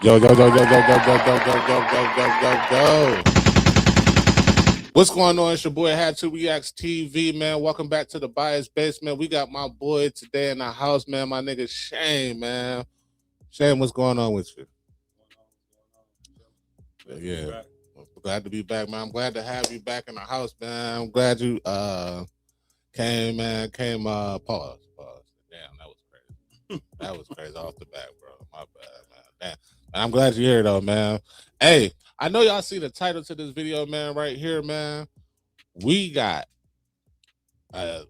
Yo, yo, yo, yo, yo, yo, yo, yo, yo, yo, yo, yo, yo. What's going on? It's your boy Had to Reacts TV, man. Welcome back to the Bias Basement. We got my boy today in the house, man. My nigga Shane, man. Shane, what's going on with you? Yeah, glad to be back, man. I'm glad to have you back in the house, man. I'm glad you came, man. Pause. Damn, that was crazy. That was crazy off the bat, bro. My bad, man. Damn. I'm glad you're here, though, man. Hey, I know y'all see the title to this video, man, right here, man. We got a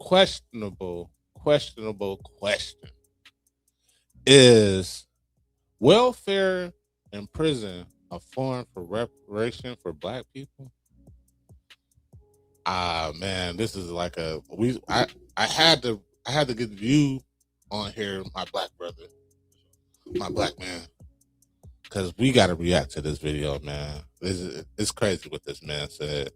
questionable question. Is welfare in prison a form for reparation for Black people? Man, this is like I had to get you on here, my Black brother, my Black man, because we got to react to this video, man. It's crazy what this man said.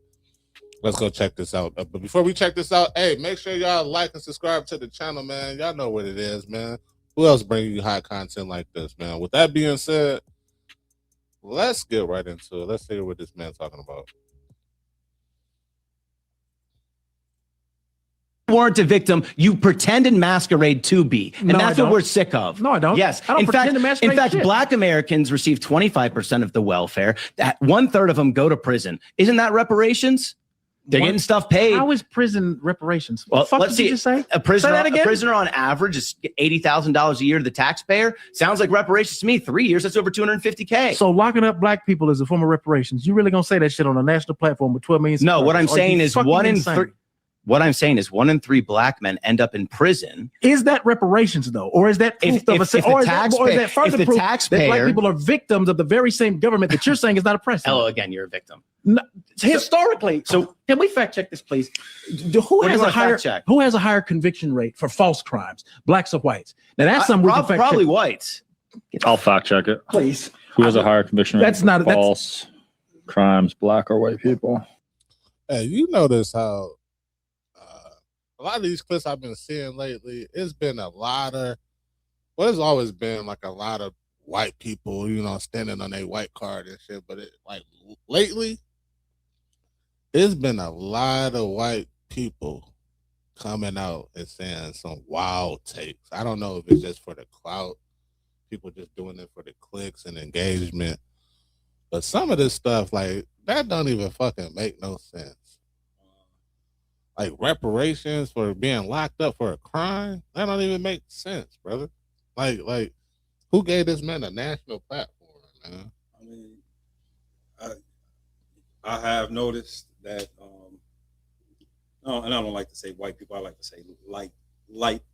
Let's go check this out. But before we check this out, hey, make sure y'all like and subscribe to the channel, man. Y'all know what it is, man. Who else bringing you high content like this, man? With that being said, let's get right into it. Let's hear what this man's talking about. Weren't a victim, you pretend and masquerade to be. And that's what we're sick of. No, I don't. Yes. I don't pretend to masquerade. In fact, Black Americans receive 25% of the welfare. That 1/3 of them go to prison. Isn't that reparations? They're getting stuff paid. How is prison reparations? Well, What the fuck did you just say? A prisoner on average is $80,000 a year to the taxpayer. Sounds like reparations to me. 3 years, that's over $250K. So locking up Black people is a form of reparations. You really gonna say that shit on a national platform with 12 million? No, what I'm saying is one in three Black men end up in prison. Is that reparations though, or is that proof or is that further proof that Black people are victims of the very same government that you're saying is not oppressive? Hello again, you're a victim. No, historically, so can we fact check this, please? Who has a higher conviction rate for false crimes, Blacks or whites? Now that's something probably whites. I'll fact check it. Please. Who has a higher conviction rate? That's not false crimes, Black or white people. Hey, you notice how a lot of these clips I've been seeing lately, it's been a lot of, well, it's always been like a lot of white people, you know, standing on their white card and shit. But lately, it's been a lot of white people coming out and saying some wild takes. I don't know if it's just for the clout, people just doing it for the clicks and engagement. But some of this stuff, like, that don't even fucking make no sense. Like reparations for being locked up for a crime, that don't even make sense, brother. Like, who gave this man a national platform, man? I mean, I have noticed that, and I don't like to say white people. I like to say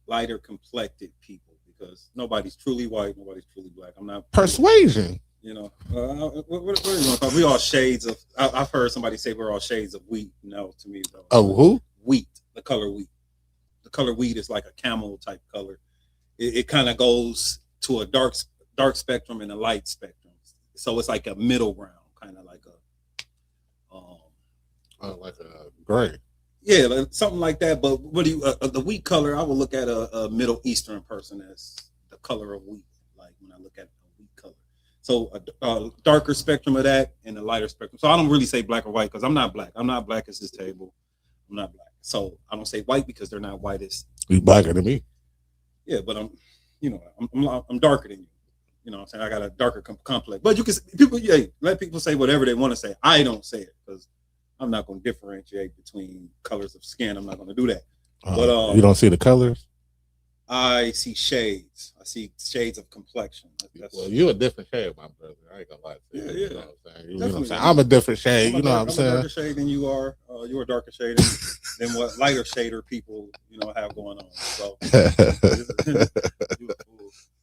lighter complected people, because nobody's truly white, nobody's truly Black. I'm not persuasion. You know, what are you gonna call? We all shades of. I've heard somebody say we're all shades of wheat. No, to me, though. Oh, who? Wheat, the color wheat. The color wheat is like a camel type color. It kind of goes to a dark spectrum and a light spectrum. So it's like a middle ground, kind of like a gray. Yeah, like something like that. But what do you? The wheat color, I will look at a Middle Eastern person as the color of wheat. Like when I look at a wheat color. So a darker spectrum of that and a lighter spectrum. So I don't really say Black or white, because I'm not Black. I'm not Black as this table. I'm not Black. So I don't say white because they're not whitest. You blacker than me. Yeah, but I'm darker than you. You know what I'm saying? I got a darker complex. But you can let people say whatever they want to say. I don't say it because I'm not going to differentiate between colors of skin. I'm not going to do that. But you don't see the colors? I see shades. I see shades of complexion. Well, you a different shade, my brother. I ain't gonna lie to you. Yeah. You know what I'm saying? You know what I'm saying? I'm a different shade. You know what I'm saying? I'm a darker shade than you are. You're a darker shade than what lighter shader people, have going on. So,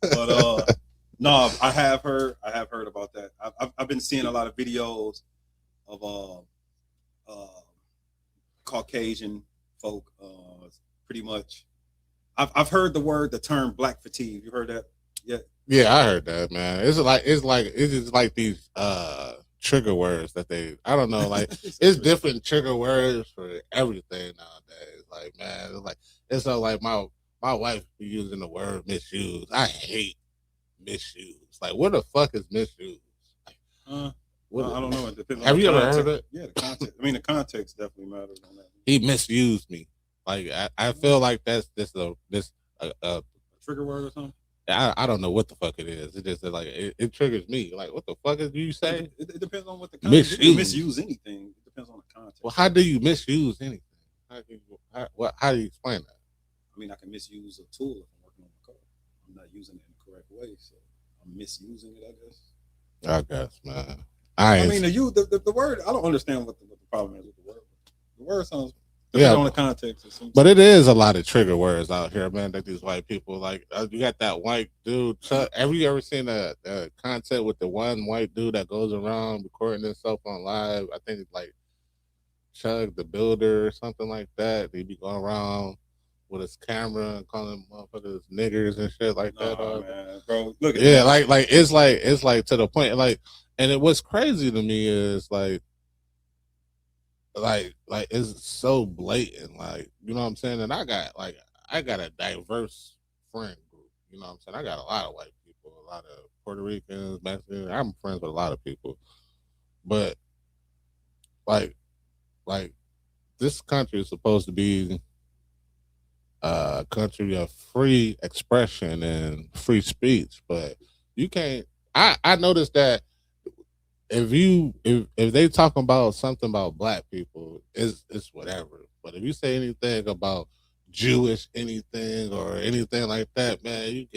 but no, I have heard about that. I've been seeing a lot of videos of Caucasian folk, pretty much. I've heard the term Black fatigue. You heard that? Yeah. Yeah, I heard that, man. It's just like these trigger words that I don't know, like it's different trigger words for everything nowadays. Like, man, it's so like my wife be using the word misuse. I hate misused. Like, what the fuck is misused? I don't know. It depends. Have on you the ever context. heard of it? Yeah, the context. I mean, the context definitely matters on that. He misused me. Like, I feel like that's a trigger word or something. I don't know what the fuck it is. It just like it triggers me. Like, what the fuck is you say? It depends on what the context. You can misuse anything. It depends on the context. Well, how do you misuse anything? How do you explain that? I mean, I can misuse a tool if I'm working on the code. I'm not using it in the correct way, so I'm misusing it, I guess, man. I mean, the word. I don't understand what the problem is with the word. The word sounds. On the context. But it is a lot of trigger words out here, man, that these white people, like, you got that white dude, Chuck. Have you ever seen a content with the one white dude that goes around recording himself on live? I think it's like Chuck the Builder or something like that. He be going around with his camera and calling motherfuckers niggers and shit like that. Man, bro, look at that. like it's like to the point, like, and what's crazy to me is like it's so blatant, like, you know what I'm saying? And I got a diverse friend group, you know what I'm saying? I got a lot of white people, a lot of Puerto Ricans, Mexicans. I'm friends with a lot of people, but like this country is supposed to be a country of free expression and free speech, but you can't. I noticed that if they talking about something about black people, it's whatever. But if you say anything about Jewish anything or anything like that, man, you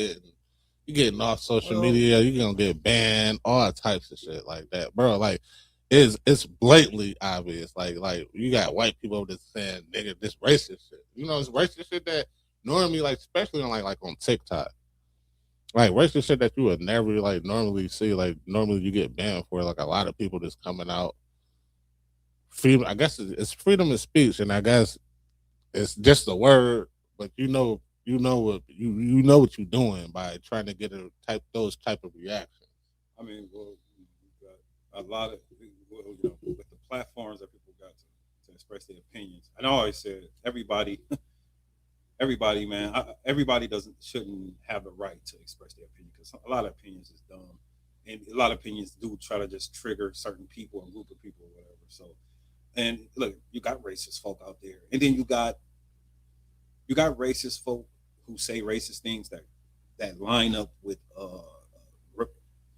getting off social media, you gonna get banned, all types of shit like that, bro. Like, it's blatantly obvious. Like you got white people just saying, nigga, this racist shit. You know, it's racist shit that normally, like, especially on like on TikTok. Like, racist shit that you would never like normally see. Like, normally you get banned for. Like, a lot of people just coming out. Freedom, I guess it's freedom of speech, and I guess it's just a word, but you know what you're doing by trying to get those type of reactions. I mean, well, a lot of, you know, with the platforms that people got to express their opinions. And I always said everybody, man, everybody shouldn't have the right to express their opinion, because a lot of opinions is dumb, and a lot of opinions do try to just trigger certain people and group of people or whatever. So, and look, you got racist folk out there, and then you got racist folk who say racist things that line up with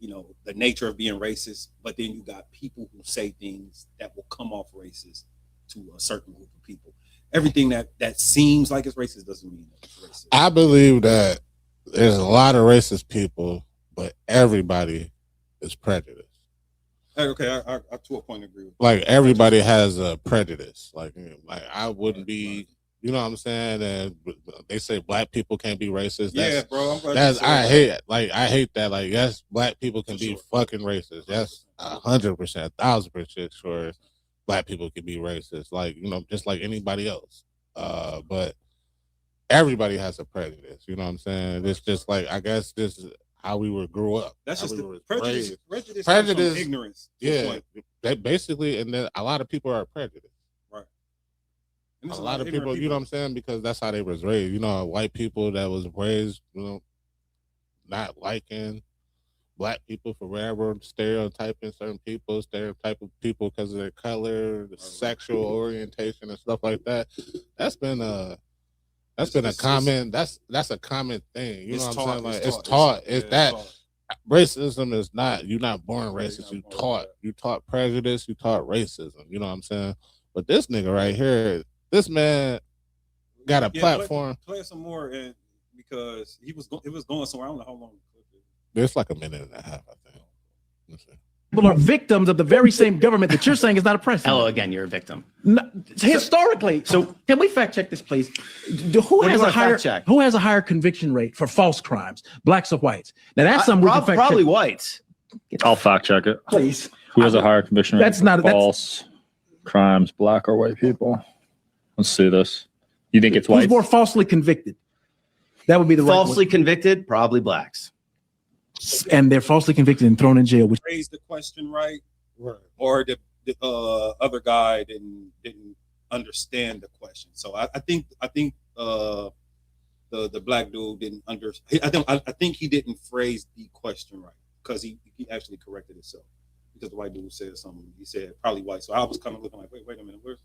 you know, the nature of being racist, but then you got people who say things that will come off racist to a certain group of people. Everything that seems like it's racist doesn't mean that it's racist. I believe that there's a lot of racist people, but everybody is prejudiced. Okay, I to a point agree with like everybody has a prejudice. Like I wouldn't be, you know what I'm saying? And they say black people can't be racist. Yeah, bro. I'm glad that's I hate that. Like, yes, black people can be fucking racist. Yes, 100%, 1,000% sure. Black people can be racist, like, you know, just like anybody else. But everybody has a prejudice. You know what I'm saying? It's just like, I guess this is how we grew up. That's just the prejudice. Prejudice, ignorance. Yeah, that basically, and then a lot of people are prejudiced. Right. A lot of people, you know what I'm saying, because that's how they was raised. You know, white people that was raised, you know, not liking black people for whatever, stereotyping certain people, stereotyping people because of their color, the sexual orientation and stuff like that. That's been a common thing. You know what I'm saying? Like, it's taught. Racism is not, you're not born racist. You taught prejudice, you taught racism. You know what I'm saying? But this nigga right here, this man got a platform. Play some more, and because it was going somewhere. I don't know how long. It's like a minute and a half, I think. People are victims of the very same government that you're saying is not oppressive. Hello again, you're a victim. No, historically, so can we fact check this, please? Who has a higher conviction rate for false crimes, blacks or whites? Now that's something we can fact probably check. whites. I'll fact check it. Please. Who has a higher conviction rate? That's not for false crimes, black or white people. Let's see this. You think it's white? Who's more falsely convicted? That would be the falsely convicted, probably blacks. And they're falsely convicted and thrown in jail. Which raised the question right, or the other guy didn't understand the question. So I think the the black dude didn't I think he didn't phrase the question right, because he actually corrected himself, because the white dude said something. He said probably white. So I was kind of looking like, wait a minute, what's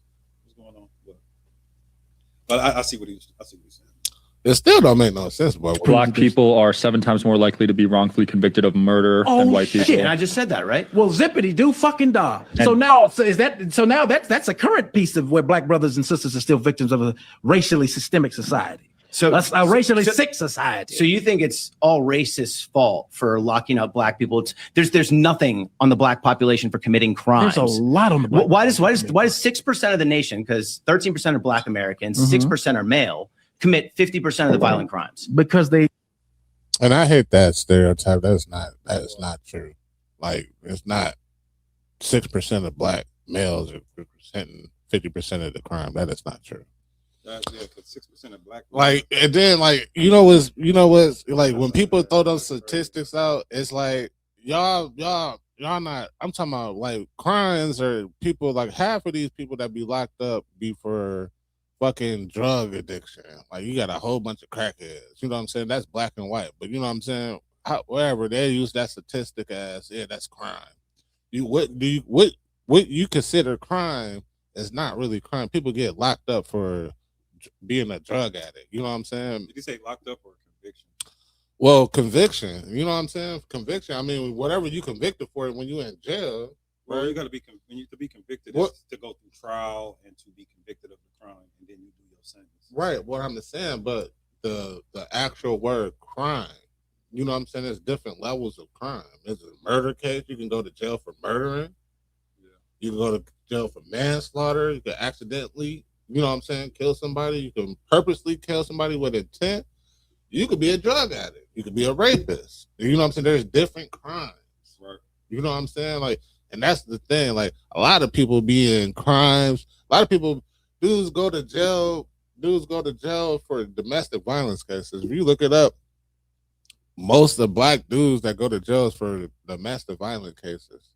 going on? But I see what he's saying. It still don't make no sense, but Black people are 7 times more likely to be wrongfully convicted of murder than white people. And I just said that, right? Well, zippity do fucking da. So now that's a current piece of where black brothers and sisters are still victims of a racially systemic society. So that's a racially sick society. So you think it's all racist fault for locking up black people? There's nothing on the black population for committing crimes. There's a lot on the black. Why does 6% of the nation, because 13% are black Americans, 6% are male, commit 50% of the violent crimes? Because they. And I hate that stereotype. That is not true. Like, it's not 6% of black males are representing 50% of the crime. That is not true. Yeah, because 6% of black. Like, and then like what's like when people throw those statistics out, it's like y'all not. I'm talking about like crimes or people, like half of these people that be locked up be for fucking drug addiction. Like, you got a whole bunch of crackheads. You know what I'm saying? That's black and white. But you know what I'm saying? Wherever they use that statistic as, yeah, that's crime. What you consider crime is not really crime. People get locked up for being a drug addict. You know what I'm saying? Did you say locked up or conviction? Well, conviction. You know what I'm saying? Conviction. I mean, whatever you convicted for when you're in jail. Well, you got to be to be convicted is to go through trial and to be convicted of the crime, and then you do your sentence. Right. What I'm saying, but the actual word crime. You know what I'm saying? There's different levels of crime. There's a murder case. You can go to jail for murdering. Yeah. You can go to jail for manslaughter. You can accidentally, you know what I'm saying, kill somebody. You can purposely kill somebody with intent. You could be a drug addict. You could be a rapist. You know what I'm saying? There's different crimes. Right. You know what I'm saying? Like, and that's the thing. Like, a lot of people be in crimes. A lot of people, dudes go to jail for domestic violence cases. If you look it up, most of the black dudes that go to jail for domestic violence cases,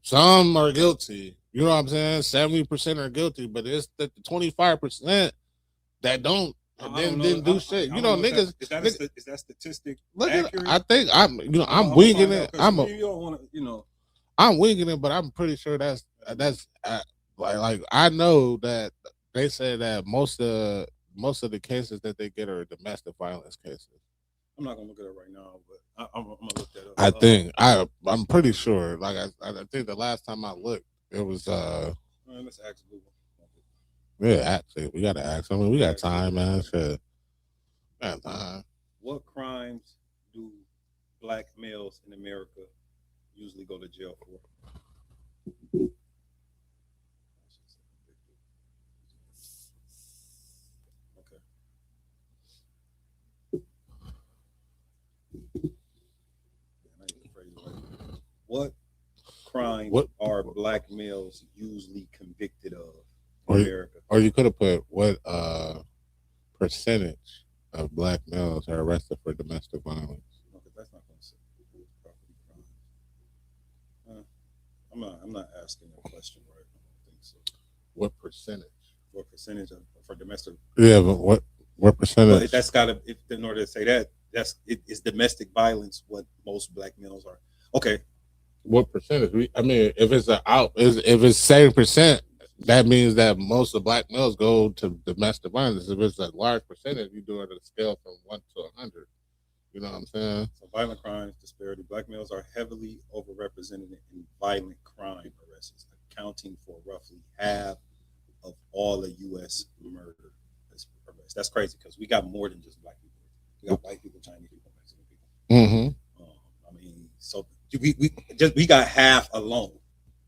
some are guilty. You know what I'm saying? 70% are guilty, but it's the 25% that don't and then didn't do shit. You know, niggas. Is that statistic accurate? I think I'm winging it. You don't want to, you know. I'm winging it, but I'm pretty sure that's like I know that they say that most of the cases that they get are domestic violence cases. I'm not gonna look at it right now, but I'm gonna look that up. I'm pretty sure. Like I think the last time I looked, it was let's ask Google. Yeah, actually, we gotta ask. I mean, we got time, man. Shit. We got time. What crimes do black males in America usually go to jail for? What crimes are black males usually convicted of in America? Or you could have put what percentage of black males are arrested for domestic violence. No, that's not going to say property crime. I'm not asking a question right. I don't think so. What percentage? What percentage for domestic? Yeah, but what percentage? But that's got to, in order to say that, is domestic violence what most black males are. Okay. What percentage? I mean, if it's if it's 7%, that means that most of black males go to domestic violence. If it's a large percentage, you do it at a scale from 1 to 100. You know what I'm saying? So violent crimes disparity. Black males are heavily overrepresented in violent crime arrests, accounting for roughly half of all the U.S. murder arrests. That's crazy because we got more than just black people. We got white people, Chinese people, Mexican people. Mm-hmm. I mean, so we got half alone.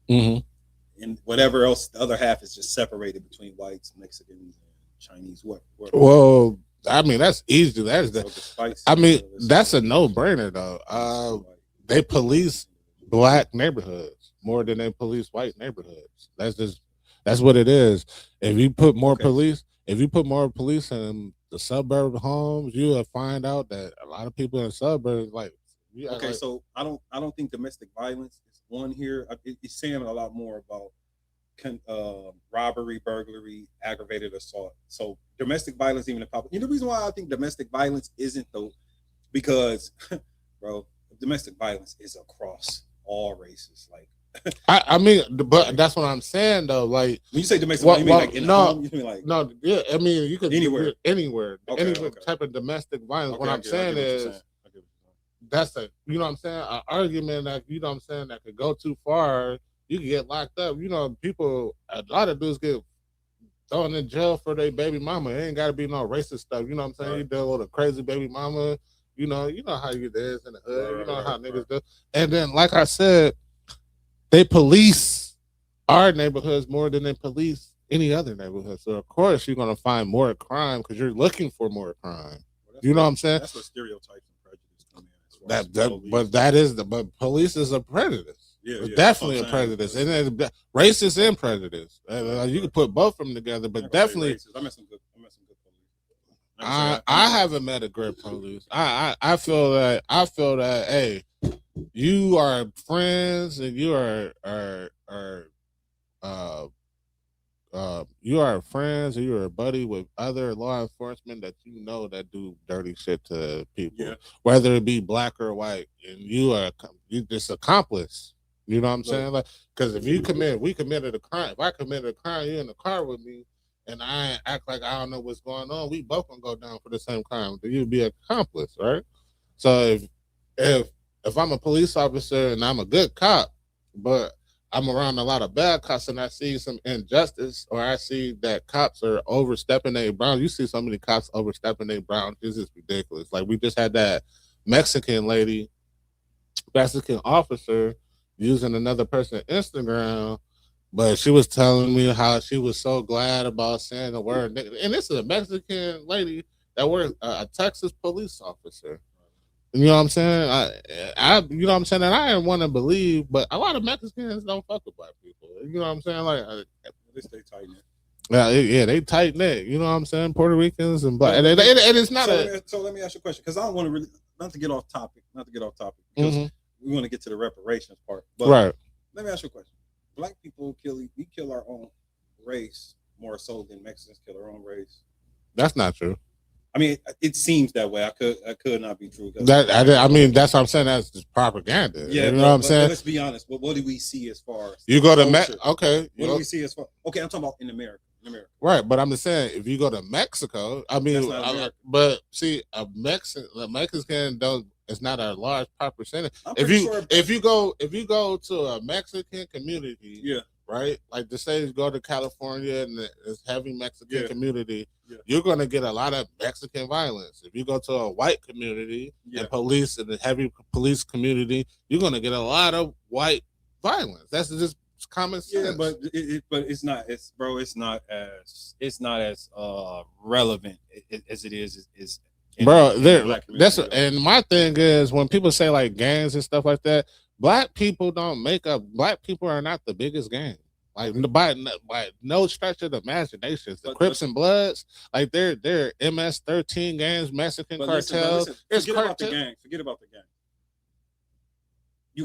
Mm-hmm. And whatever else, the other half is just separated between whites, Mexicans, and Chinese. Well, I mean, that's easy. That's that's a no-brainer though. They police black neighborhoods more than they police white neighborhoods. That's what it is. If you put more police in the suburb homes, you will find out that a lot of people in the suburbs so I don't think domestic violence is one here. It's saying a lot more about robbery, burglary, aggravated assault. So domestic violence, even in public. You know the reason why I think domestic violence isn't because, bro, domestic violence is across all races. Like, I mean, but that's what I'm saying though. Like when you say domestic violence, you mean like in the home? You mean like yeah. I mean, you could anywhere, any type of domestic violence. What I'm saying is that's you know what I'm saying, an argument that you know what I'm saying that could go too far. You can get locked up. You know, people, a lot of dudes get thrown in jail for their baby mama. It ain't got to be no racist stuff. You know what I'm saying? Right. You deal with a crazy baby mama. You know how you is in the hood. You know how niggas do. And then, like I said, they police our neighborhoods more than they police any other neighborhood. So of course you're gonna find more crime because you're looking for more crime. Well, you know what I'm saying? That's what stereotypes and prejudice come in. But police is a prejudice. Yeah, definitely a prejudice, and racist and prejudice. You can put both of them together, but definitely. I met some good police. I haven't met a great police. I feel that hey, you are friends and you are friends and you're a buddy with other law enforcement that you know that do dirty shit to people, whether it be black or white, and you just accomplice. You know what I'm saying? Like, because if we committed a crime. If I committed a crime, you're in the car with me, and I act like I don't know what's going on. We both gonna go down for the same crime. Then you'd be an accomplice, right? So if I'm a police officer and I'm a good cop, but I'm around a lot of bad cops and I see some injustice, or I see that cops are overstepping their bounds. You see so many cops overstepping their bounds. It's just ridiculous. Like we just had that Mexican officer using another person's Instagram, but she was telling me how she was so glad about saying the word nigga. And this is a Mexican lady that works a Texas police officer. You know what I'm saying? I you know what I'm saying? And I didn't want to believe, but a lot of Mexicans don't fuck with black people. You know what I'm saying? Like they stay tight knit. Yeah, they tight knit. You know what I'm saying? Puerto Ricans and black, and it's not so let me ask you a question, because I don't want to really not to get off topic, because we want to get to the reparations part. But right. Let me ask you a question. Black people we kill our own race more so than Mexicans kill our own race. That's not true. I mean, it seems that way. I could not be true. I mean, that's what I'm saying. That's just propaganda. Yeah, you know what I'm saying. Let's be honest. But what do we see as far as you go to okay? What do we see as far? Okay, I'm talking about in America. Right, but I'm just saying, if you go to Mexico, I mean, but see, a Mexican don't. It's not a large percentage. If you go to a Mexican community, right, like the say you go to California and it's heavy Mexican community, you're gonna get a lot of Mexican violence. If you go to a white community and police and the heavy police community, you're gonna get a lot of white violence. That's just common sense. Yeah, but it's not as relevant as it is. Bro, and my thing is when people say like gangs and stuff like that, black people don't make up. Black people are not the biggest gang. Like by no stretch of the imagination. The Crips and Bloods, like they're MS-13 gangs, Mexican cartels. Forget about the gang. You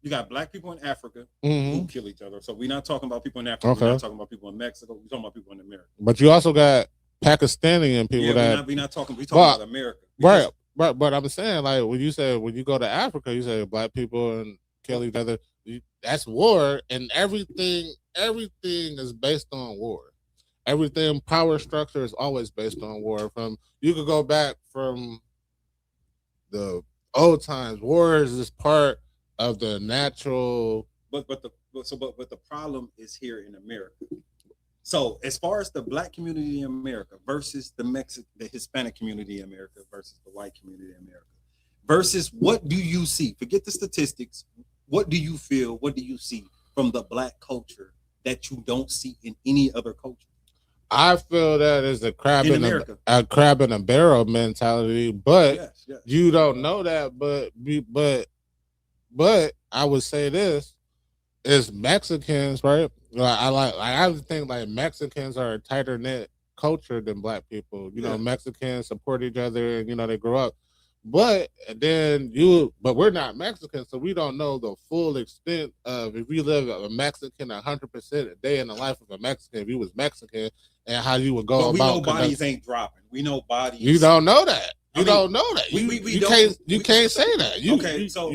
got black people in Africa who kill each other. So we're not talking about people in Africa. Okay. We're not talking about people in Mexico. We're talking about people in America. But you also got Pakistani and people we're talking about America. Right. But I'm saying, like, when you go to Africa, you say black people and kill each other. That's war, and everything is based on war. Everything, power structure is always based on war. You could go back from the old times. War is just part of the natural. But the problem is here in America. So as far as the black community in America versus the Hispanic community in America versus the white community in America, versus what do you see? Forget the statistics. What do you feel? What do you see from the black culture that you don't see in any other culture? I feel that is a crab in a barrel mentality, but you don't know that. But I would say this is Mexicans, right? I think like Mexicans are a tighter knit culture than black people. You know, Mexicans support each other and they grow up. But we're not Mexican, so we don't know the full extent of if we live a Mexican 100% a day in the life of a Mexican, if you was Mexican, and how you would go But we about. know bodies ain't dropping. We know bodies. You don't know that. You don't know that. You We can't say that. You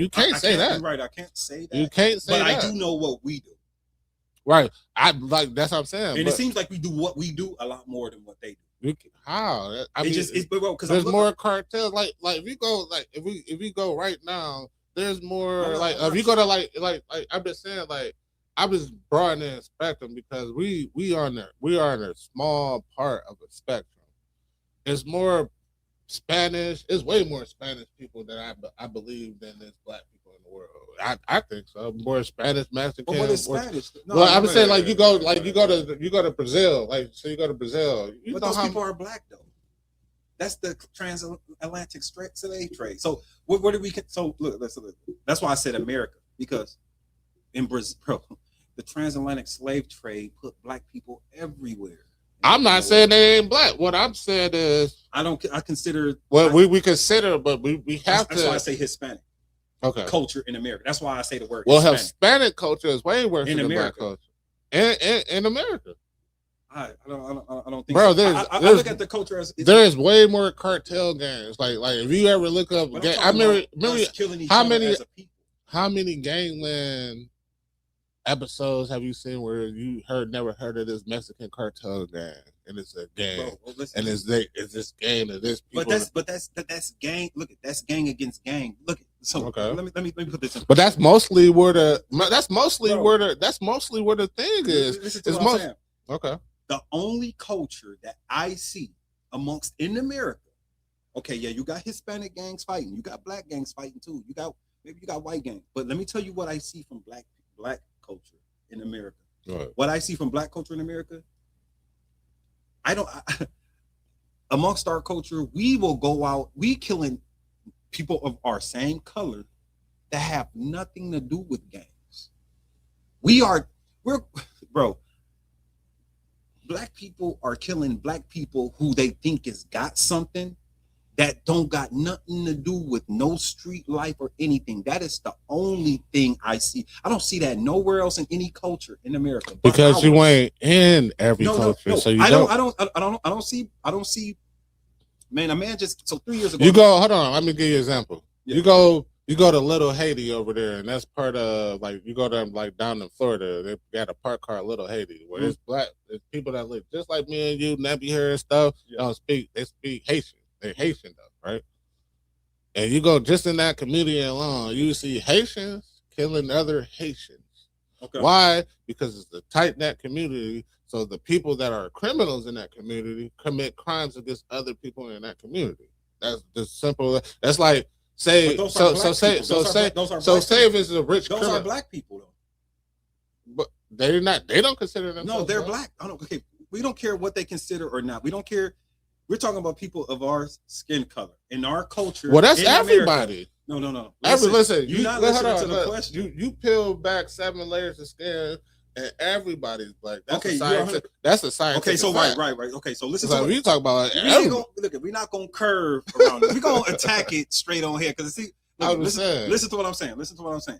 can't say that. Right, I can't say that. You can't say that. But I do know what we do. Right. That's what I'm saying. And it seems like we do what we do a lot more than what they do. How? I mean, because there's more cartels. Like if we go right now, there's more if you go to like I'm just saying, like I'm just broadening the spectrum because we are in a small part of the spectrum. It's more Spanish. It's way more Spanish people that I believe than there's black people in the world. I think so. More Spanish, Mexican. Well, what is Spanish? I would say you go to Brazil. Like so, you go to Brazil. But those people are black though. That's the transatlantic slave trade. So what do we? So look, that's why I said America, because in Brazil, the transatlantic slave trade put black people everywhere. I'm not saying they ain't black. What I'm saying is I consider we consider, but we have to. That's why I say Hispanic. Okay. Culture in America. That's why I say the word. Well, Hispanic culture is way worse than black culture. In America. I don't think. Bro, so. I look at the culture as there's way more cartel gangs. Like if you ever look up, I remember how many gangland episodes have you seen where you never heard of this Mexican cartel gang, and it's a gang, and it's this gang of this people. But that's gang. Look, that's gang against gang. Look, so okay. Let me put this in. But that's mostly where the thing is. Listen to what I'm saying. Okay. The only culture that I see amongst in America, okay, yeah, you got Hispanic gangs fighting, you got black gangs fighting too, maybe you got white gangs. But let me tell you what I see from black culture in America. Right. What I see from black culture in America, amongst our culture, we will go out, we killing people of our same color that have nothing to do with gangs. Bro, black people are killing black people who they think has got something that don't got nothing to do with no street life or anything. That is the only thing I see. I don't see that nowhere else in any culture in America. Because you ain't in every culture. No. So you I don't see. Man, a man just 3 years ago. You go. Hold on. Let me give you an example. Yeah. You go to Little Haiti over there, and that's part of you go to down in Florida. They got a park called Little Haiti, where it's black. It's people that live just like me and you, nappy hair and stuff. Yeah. They speak Haitian. They're Haitian though, right? And you go just in that community alone, you see Haitians killing other Haitians. Okay. Why? Because it's a tight-knit community. So the people that are criminals in that community commit crimes against other people in that community. That's just simple. That's like say if it's a rich those criminal. Are black people though. But they're not. They don't consider themselves. No, they're black. Okay, we don't care what they consider or not. We don't care. We're talking about people of our skin color in our culture. Well, that's everybody. America. No. Listen, you're not listening to the question. You peel back 7 layers of skin, and everybody's black. That's okay, that's a science. Okay, so right. Okay, so listen. So we talk about we're not gonna curve around it. We're gonna attack it straight on here because listen to what I'm saying. Listen to what I'm saying.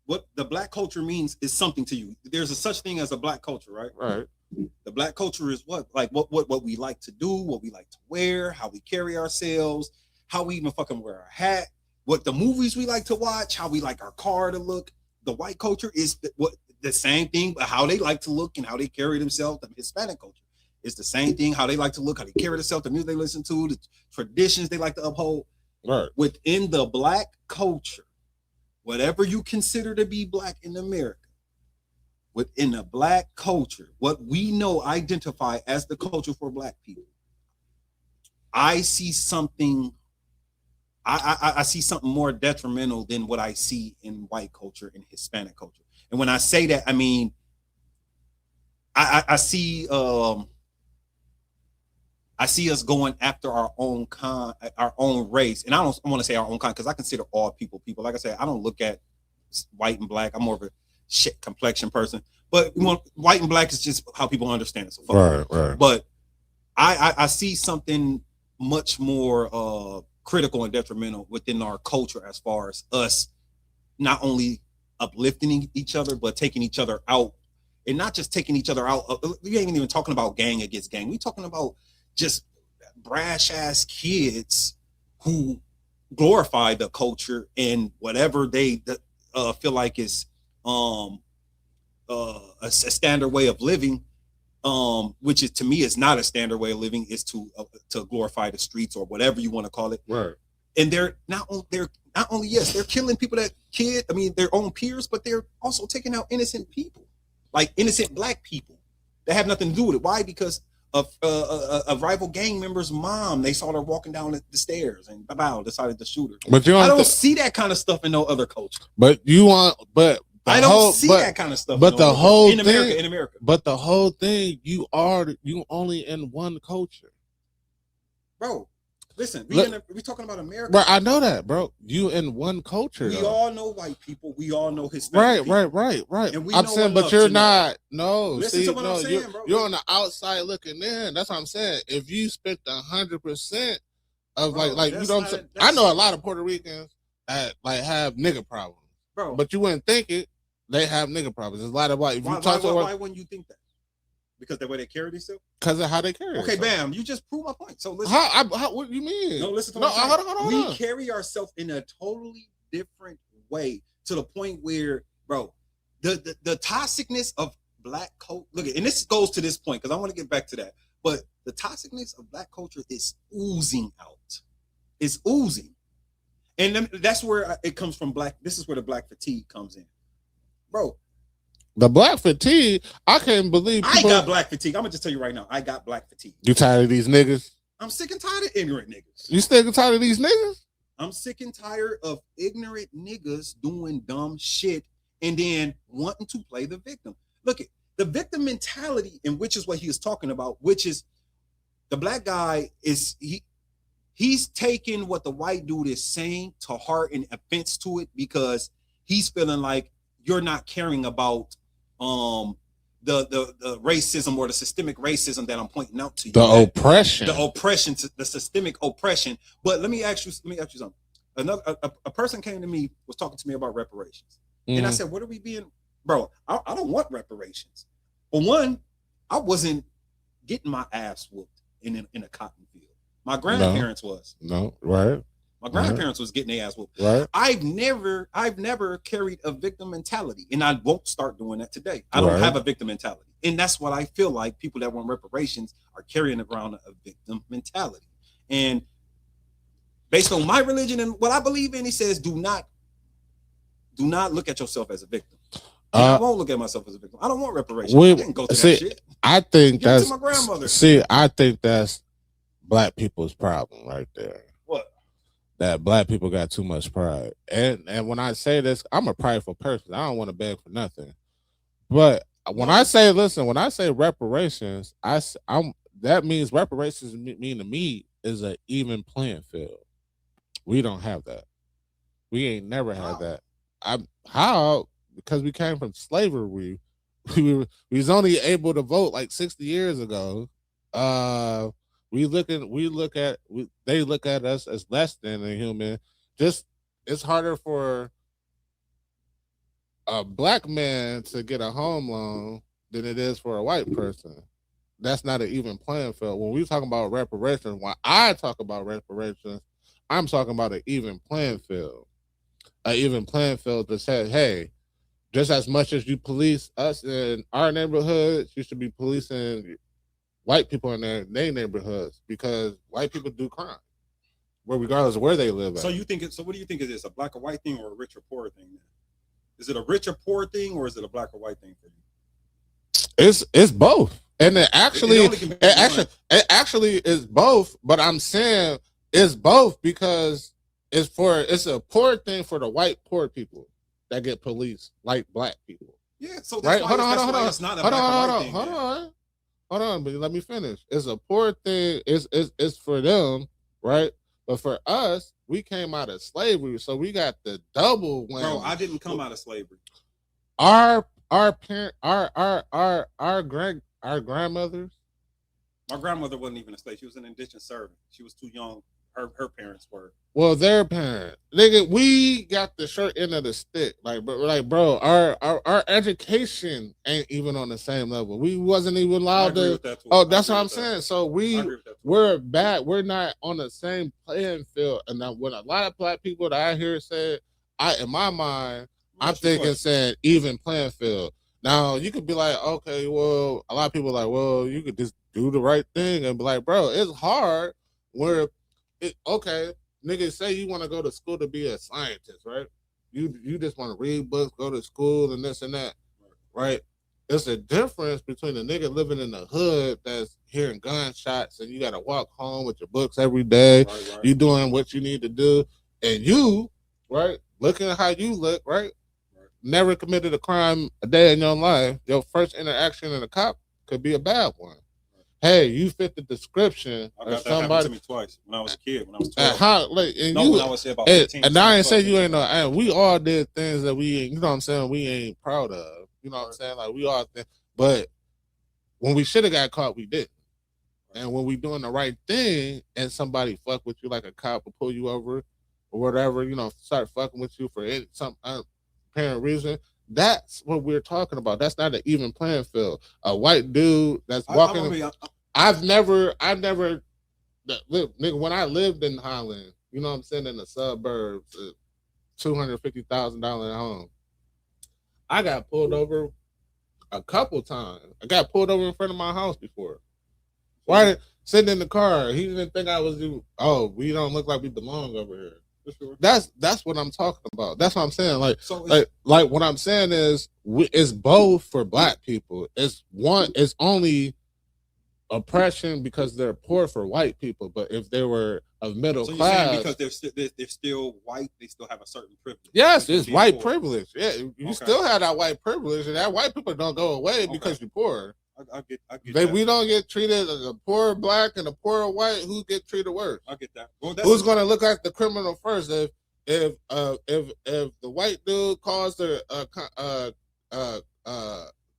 What the black culture means is something to you. There's a such thing as a black culture, right? Right. The black culture is what we like to do, what we like to wear, how we carry ourselves, how we even fucking wear our hat, what the movies we like to watch, how we like our car to look. The white culture is the same thing, but how they like to look and how they carry themselves. The Hispanic culture is the same thing, how they like to look, how they carry themselves, the music they listen to, the traditions they like to uphold. Right. Within the black culture, whatever you consider to be black in America, within the black culture, what we know identify as the culture for black people, I see something. I see something more detrimental than what I see in white culture and Hispanic culture. And when I say that, I mean I see us going after our own race, and I don't want to say our own kind because I consider all people. Like I said, I don't look at white and black. I'm more of a shit complexion person, but white and black is just how people understand it. So right. But I see something much more critical and detrimental within our culture as far as us not only uplifting each other, but taking each other out. And not just taking each other out. We ain't even talking about gang against gang. We talking about just brash ass kids who glorify the culture and whatever they feel like is a standard way of living, which is to me is not a standard way of living, is to glorify the streets or whatever you want to call it. Right. And they're not only yes, they're killing people their own peers, but they're also taking out innocent people. Like innocent black people that have nothing to do with it. Why? Because of a rival gang member's mom. They saw her walking down the stairs and decided to shoot her. But I don't see that kind of stuff in no other culture. But I don't see that kind of stuff. But the whole thing in America. But the whole thing, you only in one culture, bro. Listen, we talking about America. Bro, I know that, bro. You in one culture. We all know white people. We all know Hispanic right, people. Right. And I'm saying, but you're not. No, listen to what I'm saying, bro. You're on the outside looking in. That's what I'm saying. If you spent 100% of bro, like you know, I know a lot of Puerto Ricans that like have nigga problems, bro. But you wouldn't think it. They have nigga problems. There's a lot of white. Why wouldn't you think that? Because the way they carry themselves? Because of how they carry themselves. Okay, bam. You just proved my point. So listen. What do you mean? No, listen to what I'm saying. Hold on. We carry ourselves in a totally different way to the point where, bro, the toxicness of black culture. Look, and this goes to this point because I want to get back to that. But the toxicness of black culture is oozing out. It's oozing. And that's where it comes from. This is where the black fatigue comes in. Bro. The black fatigue, I can't believe people... I got black fatigue. I'm gonna just tell you right now, I got black fatigue. You tired of these niggas? I'm sick and tired of ignorant niggas. You sick and tired of these niggas? I'm sick and tired of ignorant niggas doing dumb shit and then wanting to play the victim. Look at the victim mentality, and which is what he was talking about, which is the black guy is he's taking what the white dude is saying to heart and offense to it because he's feeling like you're not caring about the racism or the systemic racism that I'm pointing out to you. The systemic oppression. But let me ask you something. A person came to me, was talking to me about reparations. Mm-hmm. And I said, what are we being, bro? I don't want reparations. For one, I wasn't getting my ass whooped in a cotton field. My grandparents was. No, right. My grandparents was getting their ass whooped. Right. I've never carried a victim mentality, and I won't start doing that today. I don't have a victim mentality, and that's what I feel like people that want reparations are carrying around a victim mentality. And based on my religion and what I believe in, he says, do not look at yourself as a victim. I won't look at myself as a victim. I don't want reparations. I didn't go through that shit. I think that's to my grandmother. I think that's black people's problem right there. That black people got too much pride. And when I say this, I'm a prideful person. I don't want to beg for nothing. But when I say reparations, that means reparations mean to me is an even playing field. We don't have that. We ain't never had that. How? Because we came from slavery. We was only able to vote like 60 years ago. They look at us as less than a human. Just it's harder for a black man to get a home loan than it is for a white person. That's not an even playing field. When we talk about reparations, when I talk about reparations, I'm talking about an even playing field. An even playing field that says, hey, just as much as you police us in our neighborhoods, you should be policing white people in their neighborhoods, because white people do crime, well, regardless of where they live at. So what do you think it is? A black or white thing, or a rich or poor thing? Is it a rich or poor thing, or is it a black or white thing for you? It's both, and it actually is both. But I'm saying it's both because it's a poor thing for the white poor people that get policed like black people. Yeah. So that's right. Hold on. It's not a black or white thing. Hold on, but let me finish. It's a poor thing. It's for them, right? But for us, we came out of slavery, so we got the double whammy. Bro, I didn't come out of slavery. Our grandmothers, My grandmother wasn't even a slave. She was an indentured servant. She was too young. Her parents were. Well, their parent, nigga, we got the short end of the stick. Like, bro, our education ain't even on the same level. We wasn't even allowed to. That's what I'm saying. So we're bad. We're not on the same playing field. And now, when a lot of black people that I hear said, in my mind, I'm thinking saying even playing field. Now you could be like, okay, well, a lot of people are like, well, you could just do the right thing and be like, bro, it's hard. Where okay, niggas say you want to go to school to be a scientist, right? You just want to read books, go to school, and this and that, right? It's a difference between a nigga living in the hood that's hearing gunshots and you got to walk home with your books every day. Right. You doing what you need to do, and you, right, looking at how you look, right? Never committed a crime a day in your life. Your first interaction with a cop could be a bad one. Hey, you fit the description of somebody. To me twice when I was a kid, when I was 12. When I was about 15. And I ain't say you ain't know. We all did things that we ain't, you know what I'm saying, we ain't proud of. You know what I'm saying? Like, we all think. But when we should have got caught, we didn't. And when we doing the right thing and somebody fuck with you, like a cop will pull you over or whatever, you know, start fucking with you for some apparent reason, that's what we're talking about. That's not an even playing field. A white dude that's walking. I've never, nigga, when I lived in Holland, you know what I'm saying, in the suburbs, $250,000 home, I got pulled over a couple times. I got pulled over in front of my house before. Why? Sitting in the car, he didn't think I was. We don't look like we belong over here. Sure. That's what I'm talking about. That's what I'm saying. Like what I'm saying is, it's both for black people. It's only oppression because they're poor for white people. But if they were of middle class, because they're still white, they still have a certain privilege. Yes, it's white privilege. Yeah, you still have that white privilege, and that white people don't go away because you're poor. I get that. We don't get treated as a poor black and a poor white. Who get treated worse? I get that. Who's going to look like the criminal first? If the white dude caused a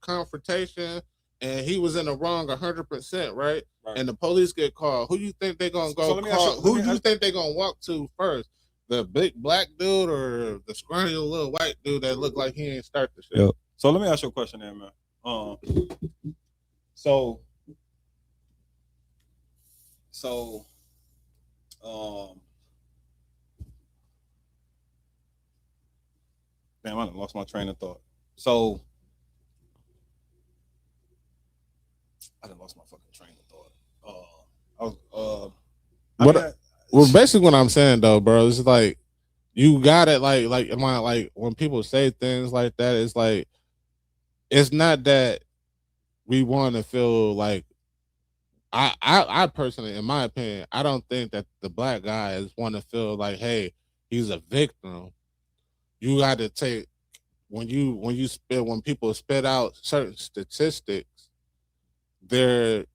confrontation and he was in the wrong 100%, right? And the police get called, who you think they're going to go call? Who you think they're going to walk to first? The big black dude or the scrawny little white dude that look like he ain't start the shit? Yep. So let me ask you a question there, man. So damn, I done lost my train of thought. So I done lost my fucking train of thought. Well, basically what I'm saying though, bro, is like you got it. Like when people say things like that, it's like it's not that we want to feel like I personally, in my opinion, I don't think that the black guys want to feel like, hey, he's a victim. You got to take when people spit out certain statistics, there's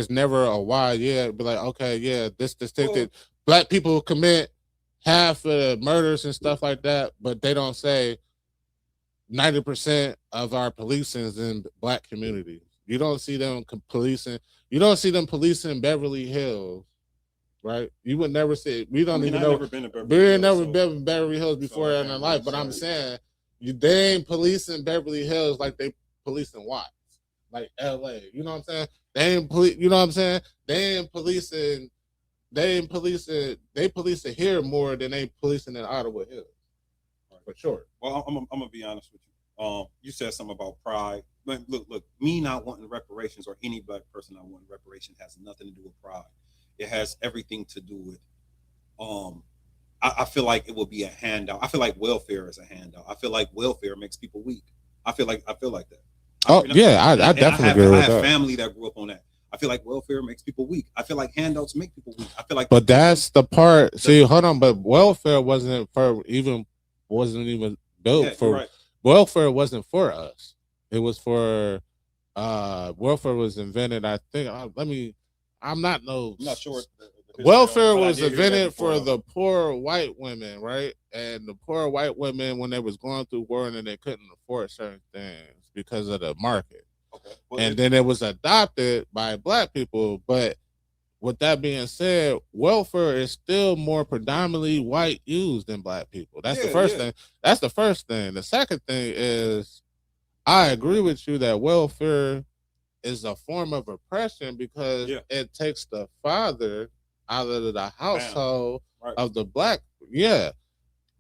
never a why. Yeah, be like, okay, yeah, this statistic, black people commit half of the murders and stuff like that, but they don't say 90% of our policing is in black communities. You don't see them policing. You don't see them policing Beverly Hills, right? You would never see. We don't even know. Never been in Beverly Hills before in our life. But I'm saying, they ain't policing Beverly Hills like they policing Watts, like LA. You know what I'm saying? They ain't you know what I'm saying? They ain't policing. They police it here more than they policing in Ottawa Hills. For sure. Well, I'm gonna be honest with you. You said something about pride. Look, me not wanting reparations or any black person not wanting reparations has nothing to do with pride. It has everything to do with I feel like it will be a handout. I feel like welfare is a handout. I feel like welfare makes people weak. I feel like that. I definitely agree with that. I have family that grew up on that. I feel like welfare makes people weak. I feel like handouts make people weak. I feel like, but that's the part. See, hold on, but welfare wasn't even built for. Right. Welfare wasn't for us. It was for welfare was invented. I think. I'm not sure. Welfare was invented for the poor white women, right? And the poor white women, when they was going through war and they couldn't afford certain things because of the market. and then it was adopted by black people. But with that being said, welfare is still more predominantly white used than black people. That's the first thing. That's the first thing. The second thing is, I agree with you that welfare is a form of oppression because it takes the father out of the household of the black. Yeah.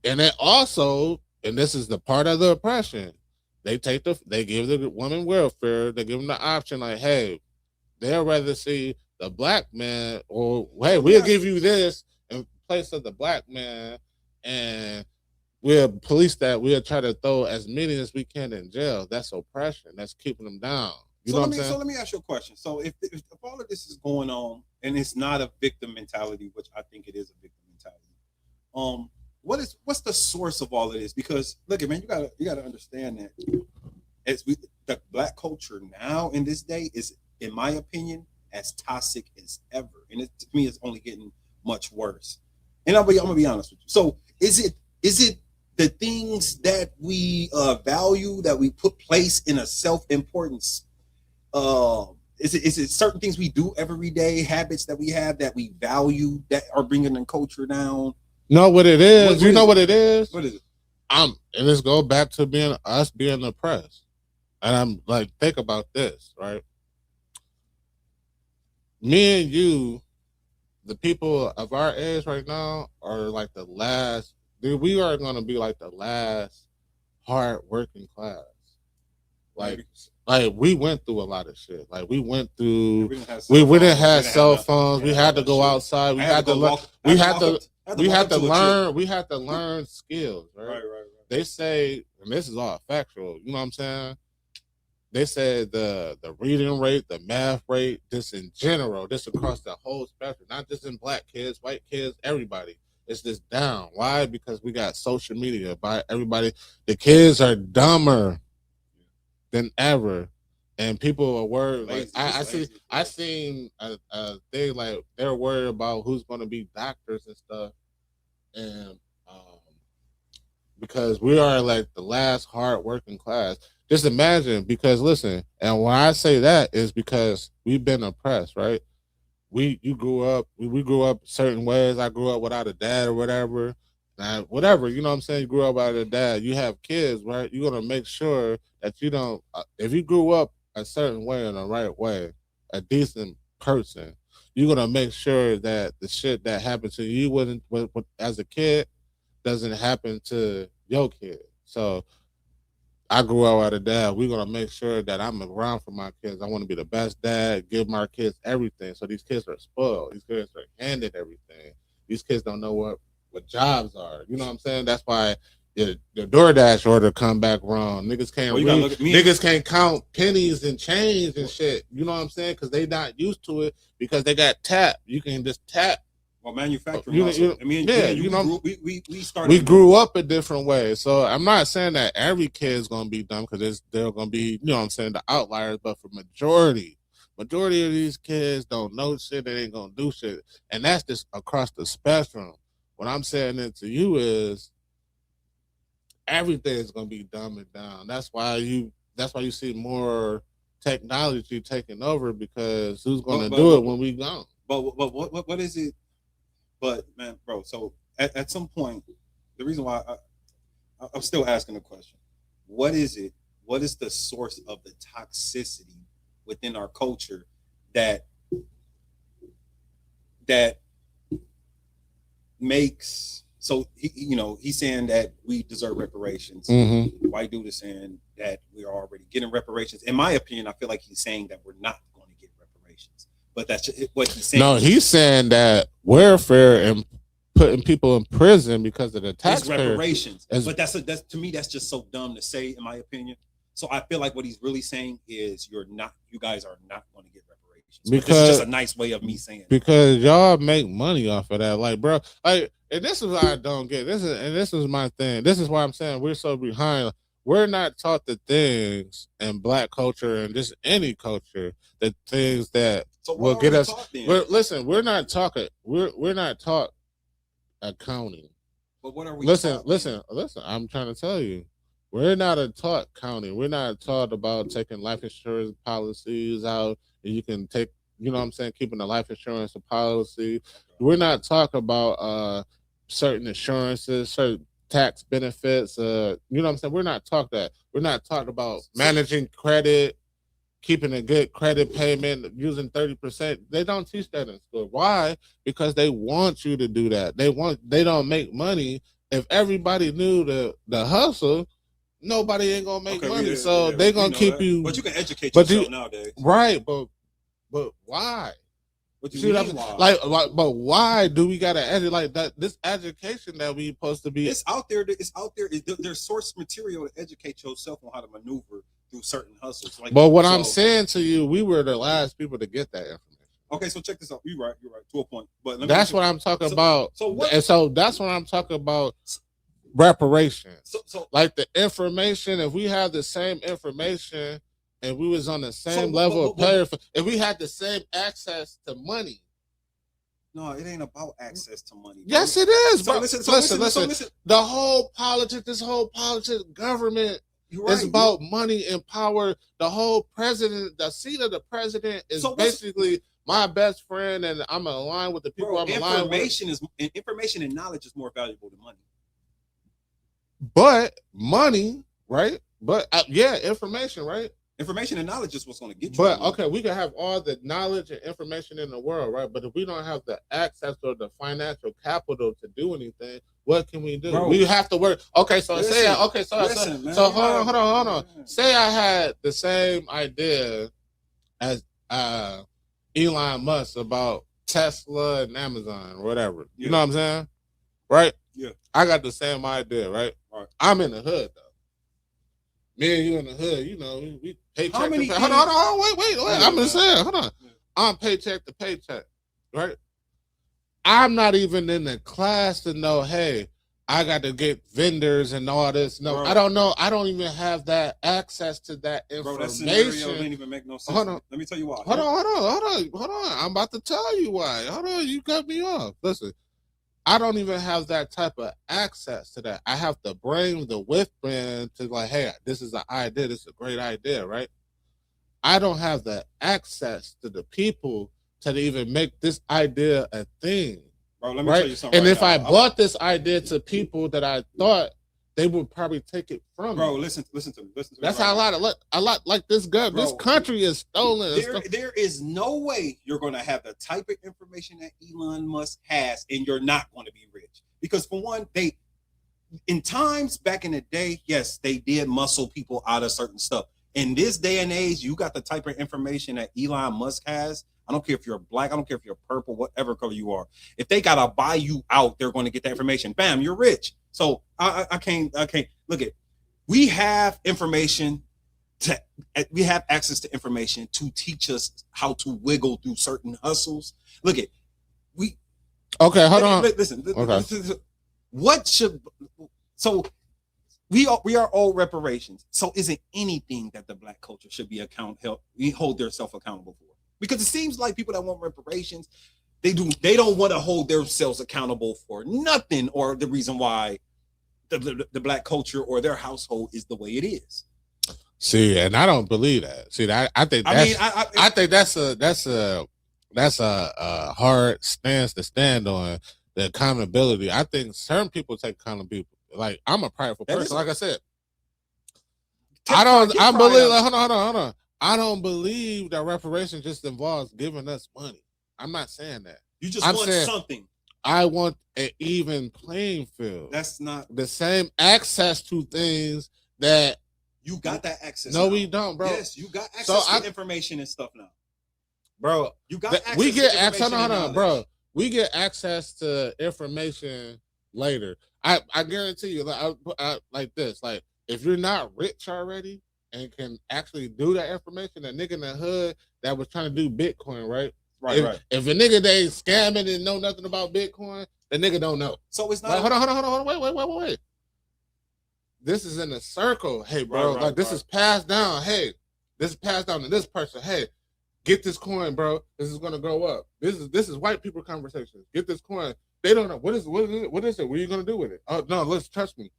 And it also, and this is the part of the oppression, they give the woman welfare, they give them the option like, hey, they'll rather see the black man, or hey, we'll give you this in place of the black man, and we'll police that. We'll try to throw as many as we can in jail. That's oppression. That's keeping them down. You know what I'm saying? So let me ask you a question. So if all of this is going on and it's not a victim mentality, which I think it is a victim mentality, what's the source of all of this? Because look, man, you gotta understand that the black culture now in this day is, in my opinion, as toxic as ever, and to me, it's only getting much worse. And I'm gonna be honest with you. So is it the things that we value, that we put place in a self-importance? Is it certain things we do every day, habits that we have that we value that are bringing the culture down? Know what it is? You know what it is? What is it? And let's go back to being oppressed. And I'm like, think about this, right? Me and you, the people of our age right now, are like the last. We are going to be like the last hard working class. Like we went through a lot of shit. Like we went through. We didn't have cell phones. We had to go outside. We had to learn. We had to learn skills. Right. They say, and this is all factual. You know what I'm saying? They said the reading rate, the math rate, just in general, just across the whole spectrum, not just in black kids, white kids, everybody. It's just down. Why? Because we got social media. By everybody, the kids are dumber than ever, and people are worried. Like I seen a thing like they're worried about who's going to be doctors and stuff, and because we are like the last hard working class. Just imagine, because listen, and when I say that is because we've been oppressed, right? We grew up certain ways. I grew up without a dad or whatever. Whatever, you know what I'm saying? You grew up without a dad. You have kids, right? You're going to make sure that you don't, if you grew up a certain way, in the right way, a decent person, you're going to make sure that the shit that happened to you as a kid doesn't happen to your kid. So I grew up without a dad. We're going to make sure that I'm around for my kids. I want to be the best dad, give my kids everything. So these kids are spoiled. These kids are handed everything. These kids don't know what jobs are. You know what I'm saying? That's why the DoorDash order come back wrong. Niggas can't niggas can't count pennies and change and shit. You know what I'm saying? Because they not used to it because they got tapped. You can just tap. Well, manufacturing. We grew up a different way. So I'm not saying that every kid's gonna be dumb, because they're gonna be, you know what I'm saying, the outliers. But for majority of these kids don't know shit. They ain't gonna do shit, and that's just across the spectrum. What I'm saying it to you is everything is gonna be dumbed down. That's why you see more technology taking over, because who's gonna do it when we gone? But what is it? But man, bro, so at some point, the reason why I'm still asking the question, what is it? What is the source of the toxicity within our culture that makes, so he's saying that we deserve reparations. Mm-hmm. White dude is saying that we are already getting reparations. In my opinion, I feel like he's saying that we're not going to get reparations. But that's what he's saying. No, he's saying that welfare and putting people in prison because of the taxpayer reparations. But that's to me, that's just so dumb to say, in my opinion. So I feel like what he's really saying is you guys are not going to get reparations. Because this is just a nice way of me saying it. Because y'all make money off of that. Like, bro, like, and this is what I don't get. This is my thing. This is why I'm saying we're so behind. We're not taught the things in black culture and just any culture, the things that will get us. We're not talking. We're not taught accounting. But what are we? Listen. I'm trying to tell you, we're not a taught county. We're not taught about taking life insurance policies out. And you can take, you know what I'm saying, keeping the life insurance policy. We're not talking about certain insurances, certain tax benefits. You know what I'm saying? We're not taught that. We're not talking about managing credit, keeping a good credit payment, using 30%. They don't teach that in school. Why? Because they want you to do that. They don't make money. If everybody knew the hustle, nobody ain't gonna make money. They're gonna keep you. But you can educate yourself nowadays. Right, but why? What do you mean why? But why do we gotta educate like that? This education that we supposed to be. It's out there. It's out there. There's source material to educate yourself on how to maneuver through certain hustles. Like, but what I'm saying to you, we were the last people to get that information. Okay, so check this out. You're right to a point. But that's what I'm talking about. So that's what I'm talking about. Reparations. So like the information. If we have the same information and we was on the same level of player, if we had the same access to money. No, it ain't about access to money. Bro. Yes, it is, bro. Listen. The whole politics, this whole politics, government. Right, it's about money and power. The whole president, the seat of the president is basically my best friend, and I'm aligned with the people I'm aligned with. Information and knowledge is more valuable than money. But money, right? But information, right? Information and knowledge is what's going to get you. But okay, we can have all the knowledge and information in the world, right? But if we don't have the access or the financial capital to do anything, what can we do? Bro, we have to work. Okay, so hold on. Say I had the same idea as Elon Musk about Tesla and Amazon or whatever. You know what I'm saying? Right? Yeah. I got the same idea, right? I'm in the hood though. Me and you in the hood, you know, we paycheck to paycheck. Hold on, wait. I'm just saying, hold on. I'm paycheck to paycheck, right? I'm not even in the class to know, hey, I got to get vendors and all this. No, bro. I don't know. I don't even have that access to that information. Bro, that scenario didn't even make no sense. Hold on. Let me tell you why. Hold on. I'm about to tell you why. Hold on, you cut me off. Listen, I don't even have that type of access to that. I have to bring the withband to like, hey, this is an idea. This is a great idea, right? I don't have the access to the people to even make this idea a thing. Bro, let me tell you something. And if I brought this idea to people that I thought they would probably take it from me. Bro, listen to me. That's how a lot like this gun. This country is stolen. There is no way you're going to have the type of information that Elon Musk has, and you're not going to be rich. Because for one, in times back in the day, yes, they did muscle people out of certain stuff. In this day and age, you got the type of information that Elon Musk has. I don't care if you're black. I don't care if you're purple, whatever color you are. If they gotta buy you out, they're going to get that information. Bam, you're rich. So I can't look at. We have information we have access to information to teach us how to wiggle through certain hustles. Look at Okay, hold on. Listen. What should we are all reparations. So is it anything that the black culture should be hold themselves accountable for? Because it seems like people that want reparations, they don't want to hold themselves accountable for nothing, or the reason why the black culture or their household is the way it is. See, and I don't believe that. See, I think that's a hard stance to stand on, the accountability. I think certain people take accountability. Like, I'm a prideful person. Like I said, I believe. Hold on. I don't believe that reparations just involves giving us money. I'm not saying that. You just want something. I want an even playing field. That's not the same access to things that you got that access. No, we don't, bro. Yes, you got access to information and stuff now, bro. You got access. We get access. No, bro. We get access to information later. I guarantee you, like this. Like, if you're not rich already and can actually do that information, that nigga in the hood that was trying to do Bitcoin, right? Right. If a nigga they scamming and know nothing about Bitcoin, the nigga don't know. So it's not. Like, hold on. Wait. This is in a circle. Hey, bro. This is passed down. Hey, this is passed down to this person. Hey, get this coin, bro. This is gonna grow up. This is white people conversation. Get this coin. They don't know what is it. What are you gonna do with it? Oh no, let's trust me.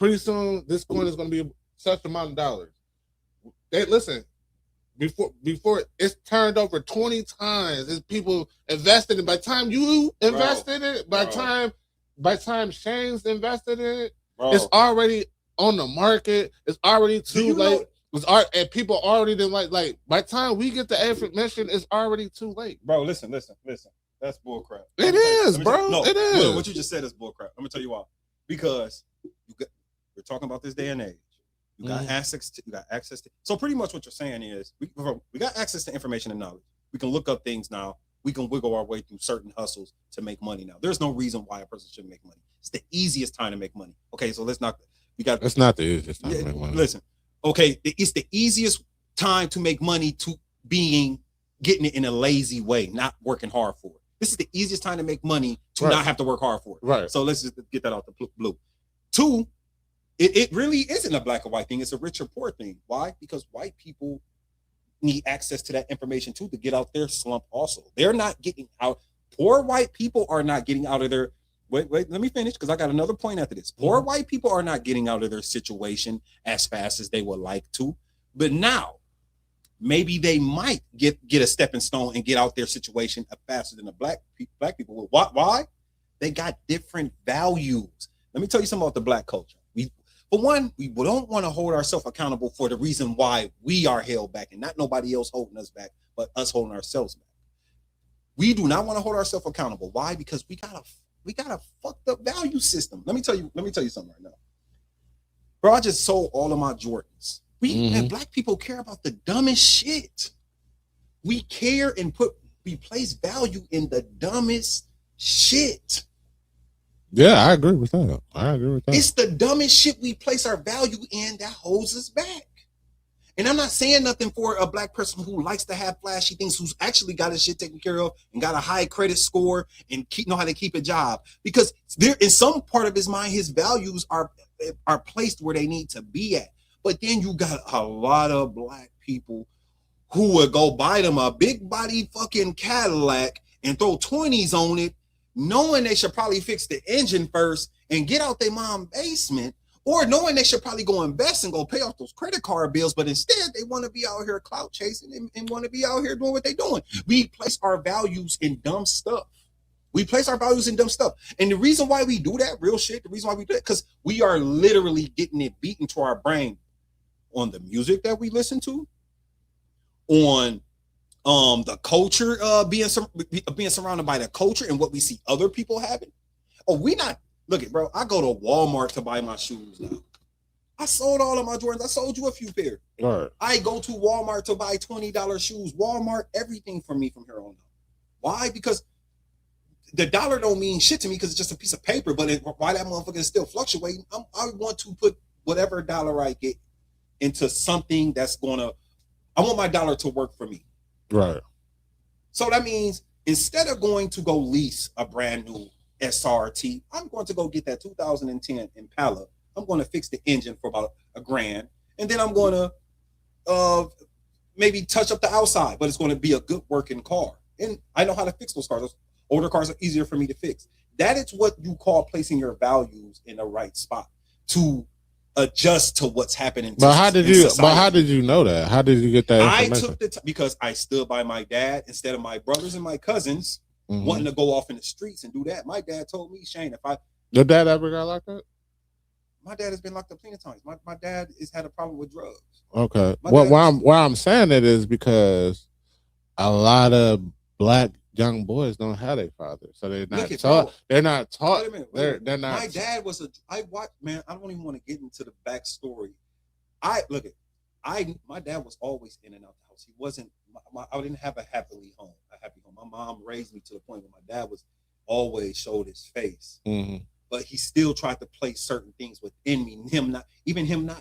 pretty soon this coin is going to be such amount of dollars. They listen. Before it's turned over 20 times, there's people invested in. By the time you invested in it, by time Shane's invested in it, it's already on the market. It's already too late. And people already didn't like. By the time we get the information, it's already too late. Bro, listen. That's bullcrap. It is, bro. It is. What you just said is bullcrap. I'm gonna tell you why. Because we're talking about this day and age. You got access to. So pretty much what you're saying is we got access to information and knowledge. We can look up things now. We can wiggle our way through certain hustles to make money now. There's no reason why a person shouldn't make money. It's the easiest time to make money. Okay, so let's not. It's not the easiest time to make money. Listen, okay, it's the easiest time to make money to getting it in a lazy way, not working hard for it. This is the easiest time to make money to not have to work hard for it. Right. So let's just get that out the blue. 2, it really isn't a black or white thing. It's a rich or poor thing. Why? Because white people need access to that information too to get out their slump also. They're not getting out. Poor white people are not getting out of their. Wait, let me finish because I got another point after this. Poor white people are not getting out of their situation as fast as they would like to. But now, maybe they might get a stepping stone and get out their situation faster than the black people. Why? They got different values. Let me tell you something about the black culture. For one, we don't want to hold ourselves accountable for the reason why we are held back and not nobody else holding us back, but us holding ourselves back. We do not want to hold ourselves accountable. Why? Because we got a fucked up value system. Let me tell you something right now. Bro, I just sold all of my Jordans. And black people care about the dumbest shit. We care and we place value in the dumbest shit. Yeah, I agree with that. It's the dumbest shit we place our value in that holds us back. And I'm not saying nothing for a black person who likes to have flashy things, who's actually got his shit taken care of and got a high credit score and know how to keep a job. Because there, in some part of his mind, his values are placed where they need to be at. But then you got a lot of black people who would go buy them a big body fucking Cadillac and throw 20s on it, knowing they should probably fix the engine first and get out their mom's basement, or knowing they should probably go invest and go pay off those credit card bills, but instead they want to be out here clout chasing and want to be out here doing what they're doing. We place our values in dumb stuff. And the reason why we do that, real shit, the reason why we do it, because we are literally getting it beaten to our brain on the music that we listen to, on the culture, being surrounded by the culture and what we see other people having. Look at, bro, I go to Walmart to buy my shoes now. I sold all of my Jordans. I sold you a few pairs. Right. I go to Walmart to buy $20 shoes. Walmart, everything for me from here on out. Why? Because the dollar don't mean shit to me because it's just a piece of paper, but why that motherfucker is still fluctuating, I want to put whatever dollar I get into something that's I want my dollar to work for me. Right. So that means instead of going to go lease a brand new SRT, I'm going to go get that 2010 Impala. I'm going to fix the engine for about $1,000, and then I'm going to maybe touch up the outside, but it's going to be a good working car. And I know how to fix those cars. Those older cars are easier for me to fix. That is what you call placing your values in the right spot to adjust to what's happening. But how did you know that? How did you get that information? I took the because I stood by my dad instead of my brothers and my cousins wanting to go off in the streets and do that. My dad told me, Shane, your dad ever got locked up? My dad has been locked up plenty of times. My dad has had a problem with drugs. Okay. Why I'm saying it is because a lot of black young boys don't have their father, so they're not taught. They're not taught. They're not. My dad was I don't even want to get into the backstory. My dad was always in and out the house. He wasn't. I didn't have a happy home. My mom raised me to the point where my dad was always showed his face, but he still tried to place certain things within me. Him not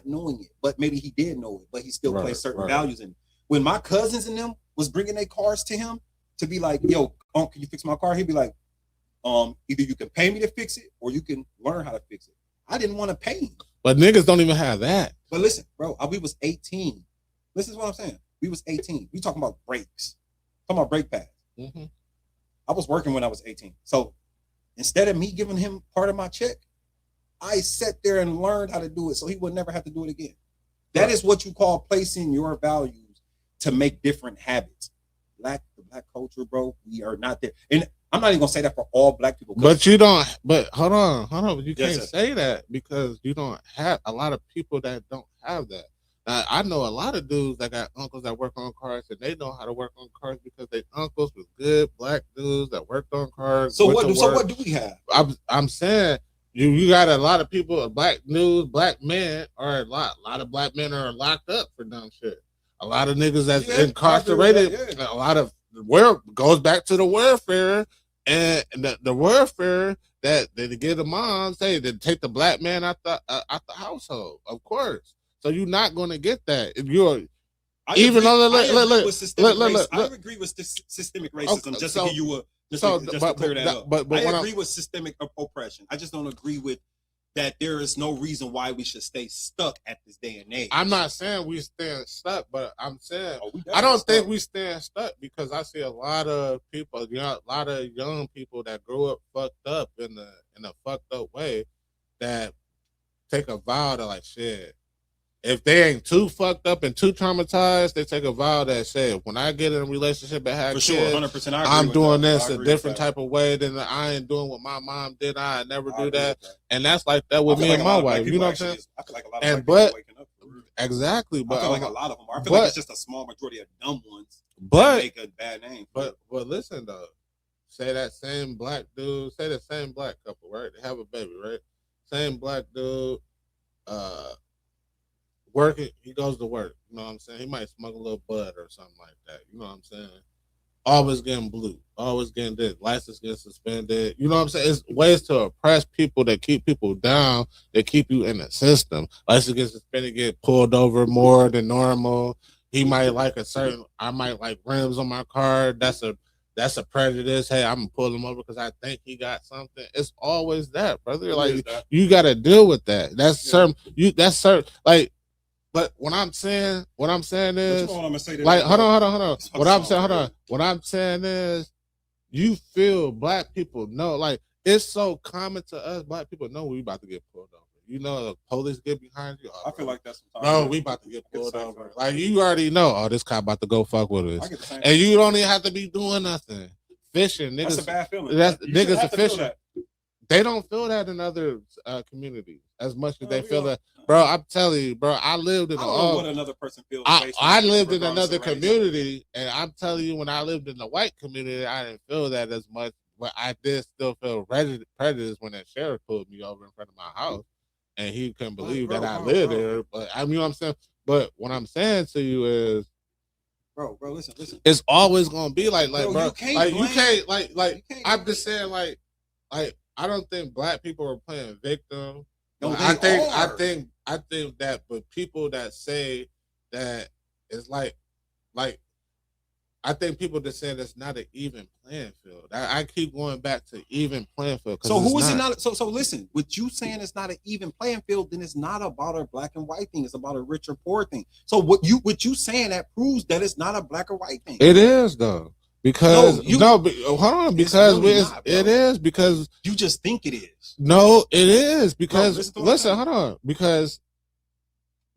knowing it, but maybe he did know it, but he still placed certain values in it. When my cousins and them was bringing their cars to him to be like, "Yo, can you fix my car?" He'd be like, either you can pay me to fix it or you can learn how to fix it. I didn't want to pay him. But niggas don't even have that. But listen, bro, we was 18. Listen to what I'm saying. We was 18. We talking about brakes. Talking about brake pads. I was working when I was 18. So instead of me giving him part of my check, I sat there and learned how to do it so he would never have to do it again. That is what you call placing your values to make different habits. The black culture, bro, we are not there. And I'm not even gonna say that for all black people. But you don't. But hold on. You can't say that because you don't have a lot of people that don't have that. I know a lot of dudes that got uncles that work on cars, and they know how to work on cars because their uncles was good black dudes that worked on cars. So what do we have? I'm saying you got a lot of people, black dudes, black men, or a lot of black men are locked up for dumb shit. A lot of niggas that's incarcerated. A lot of goes back to the welfare and the welfare that they give the moms. They take the black man out the household, of course. So you're not going to get that if you're I agree with systemic racism. Just to give you a to clear that up. But I agree with systemic oppression. I just don't agree with that. There is no reason why we should stay stuck at this day and age. I'm not saying we stand stuck, but I'm saying I don't think we stand stuck because I see a lot of people, a lot of young people that grow up fucked up in a fucked up way that take a vow to like shit. If they ain't too fucked up and too traumatized, they take a vow that say, when I get in a relationship and have kids, 100%, I'm doing this a different type of way than I ain't doing what my mom did. I never do that. And that's like that with me and my wife. You know what I'm saying? I feel like a lot of people waking up. Exactly. But I feel like a lot of them are. I feel like it's just a small majority of dumb ones that make a bad name. But listen, though. Say that same black dude, say the same black couple, right? They have a baby, right? Same black dude, working, he goes to work. You know what I'm saying? He might smoke a little bud or something like that. You know what I'm saying? Always getting blue. Always getting this. License getting suspended. You know what I'm saying? It's ways to oppress people that keep people down, that keep you in the system. License get suspended, get pulled over more than normal. He might like I might like rims on my car. That's a prejudice. Hey, I'm gonna pull him over because I think he got something. It's always that, brother. Like you got to deal with that. That's certain. Like. But what I'm saying is, like, hold on. What I'm saying is, you feel black people know, like, it's so common to us, black people know we about to get pulled over. You know, the police get behind you. I feel like that's no, we about to get pulled over. Like, you already know, this cop about to go fuck with us, and you don't even have to be doing nothing. Fishing, niggas. That's a bad feeling. Niggas are fishing. They don't feel that in other communities as much as they feel that. Bro, I'm telling you, bro, I lived in what another person feels. I lived in another community, and I'm telling you, when I lived in the white community, I didn't feel that as much, but I did still feel prejudice when that sheriff pulled me over in front of my house, and he couldn't believe that I lived there. But I mean, what I'm saying. But what I'm saying to you is, bro, listen. It's always gonna be like, bro, you can't, I'm just saying, like, I don't think black people are playing victim. No, I think that, but people that say that it's like I think people that say that's not an even playing field. I keep going back to even playing field. So who is it not? So listen, with you saying it's not an even playing field, then it's not about a black and white thing. It's about a rich or poor thing. So what you saying that proves that it's not a black or white thing. It is though. Because hold on, because it is because you just think it is. No, it is because listen, hold on, because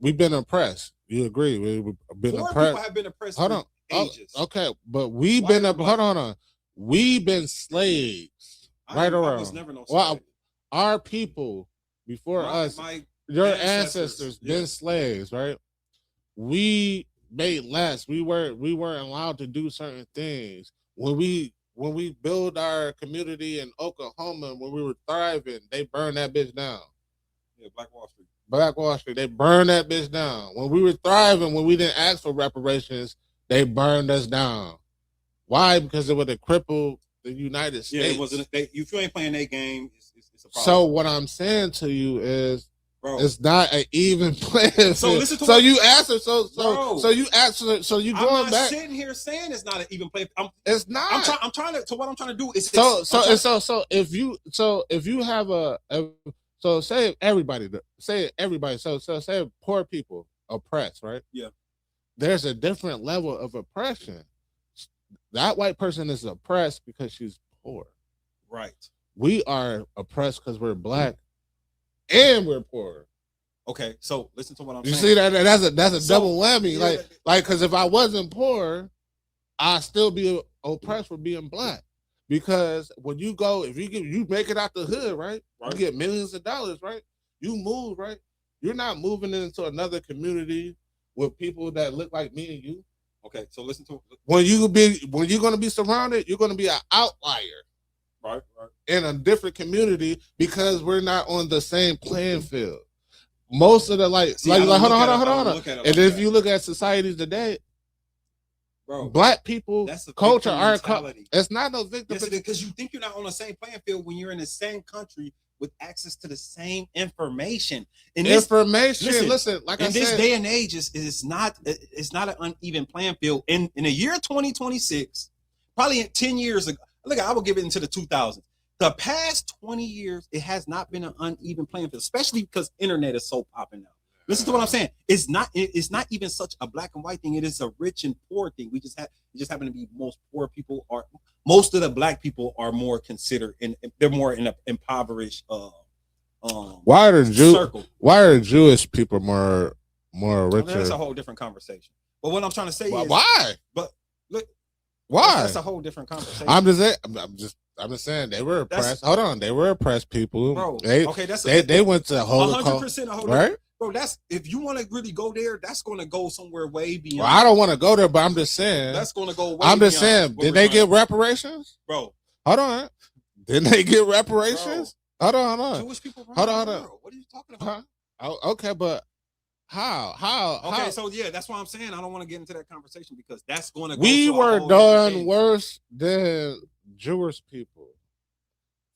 we've been oppressed. You agree? We've been oppressed. People have been oppressed. Hold on, ages. Okay, but we've been up. Hold on, we've been slaves, right or wrong? Never no slave. Well, our people before us, your ancestors been slaves, right? We made less. We weren't allowed to do certain things. When we build our community in Oklahoma, when we were thriving, they burned that bitch down. Yeah, Black Wall Street. They burned that bitch down. When we were thriving, when we didn't ask for reparations, they burned us down. Why? Because it would have crippled the United States. Yeah, it wasn't. If you ain't playing that game, it's a problem. So what I'm saying to you is, bro, it's not an even playing. So listen to you answer. So you answer. So you going back? I'm not sitting here saying it's not an even play. It's not. I'm trying to. So what I'm trying to do is so if you have so say everybody. So say poor people oppressed, right? Yeah. There's a different level of oppression. That white person is oppressed because she's poor. Right. We are oppressed because we're black. and we're poor. Okay, so listen to what I'm You saying. see that? That's a So, double whammy. yeah, Like, because if I wasn't poor, I'd still be oppressed for being black. Because when you go, if you make it out the hood, right? You get millions of dollars, right? You move, right? You're not moving into another community with people that look like me and you. Okay, so listen to when you're gonna be surrounded, you're gonna be an outlier. Right. In a different community because we're not on the same playing field. Most of the hold on. And if you look at societies today, bro, black people culture are it's not no victim. Yes, because you think you're not on the same playing field when you're in the same country with access to the same information. Listen, like I said, in this day and age, it's not an uneven playing field. In the year 2026, probably in 10 years ago, look, I will give it into the 2000s. The past 20 years, it has not been an uneven playing field, especially because internet is so popping now. Listen to what I'm saying. It's not even such a black and white thing. It is a rich and poor thing. It just happen to be most of the black people are more considered, and they're more in an impoverished why are circle. Why are Jewish people more richer? That's a whole different conversation. But what I'm trying to say is why? But look, why? That's a whole different conversation. I'm just saying they were oppressed. Hold on, they were oppressed people. Bro, they went to Holocaust, 100% right? Bro, that's if you want to really go there, that's going to go somewhere way beyond. Well, I don't want to go there, but I'm just saying that's going to go. I'm just saying, did they get reparations, bro? Hold on, didn't they get reparations? Bro. Hold on. Jewish people. Hold on. What are you talking about? Okay, but how? Okay, so yeah, that's why I'm saying I don't want to get into that conversation because that's going to. We were done worse than Jewish people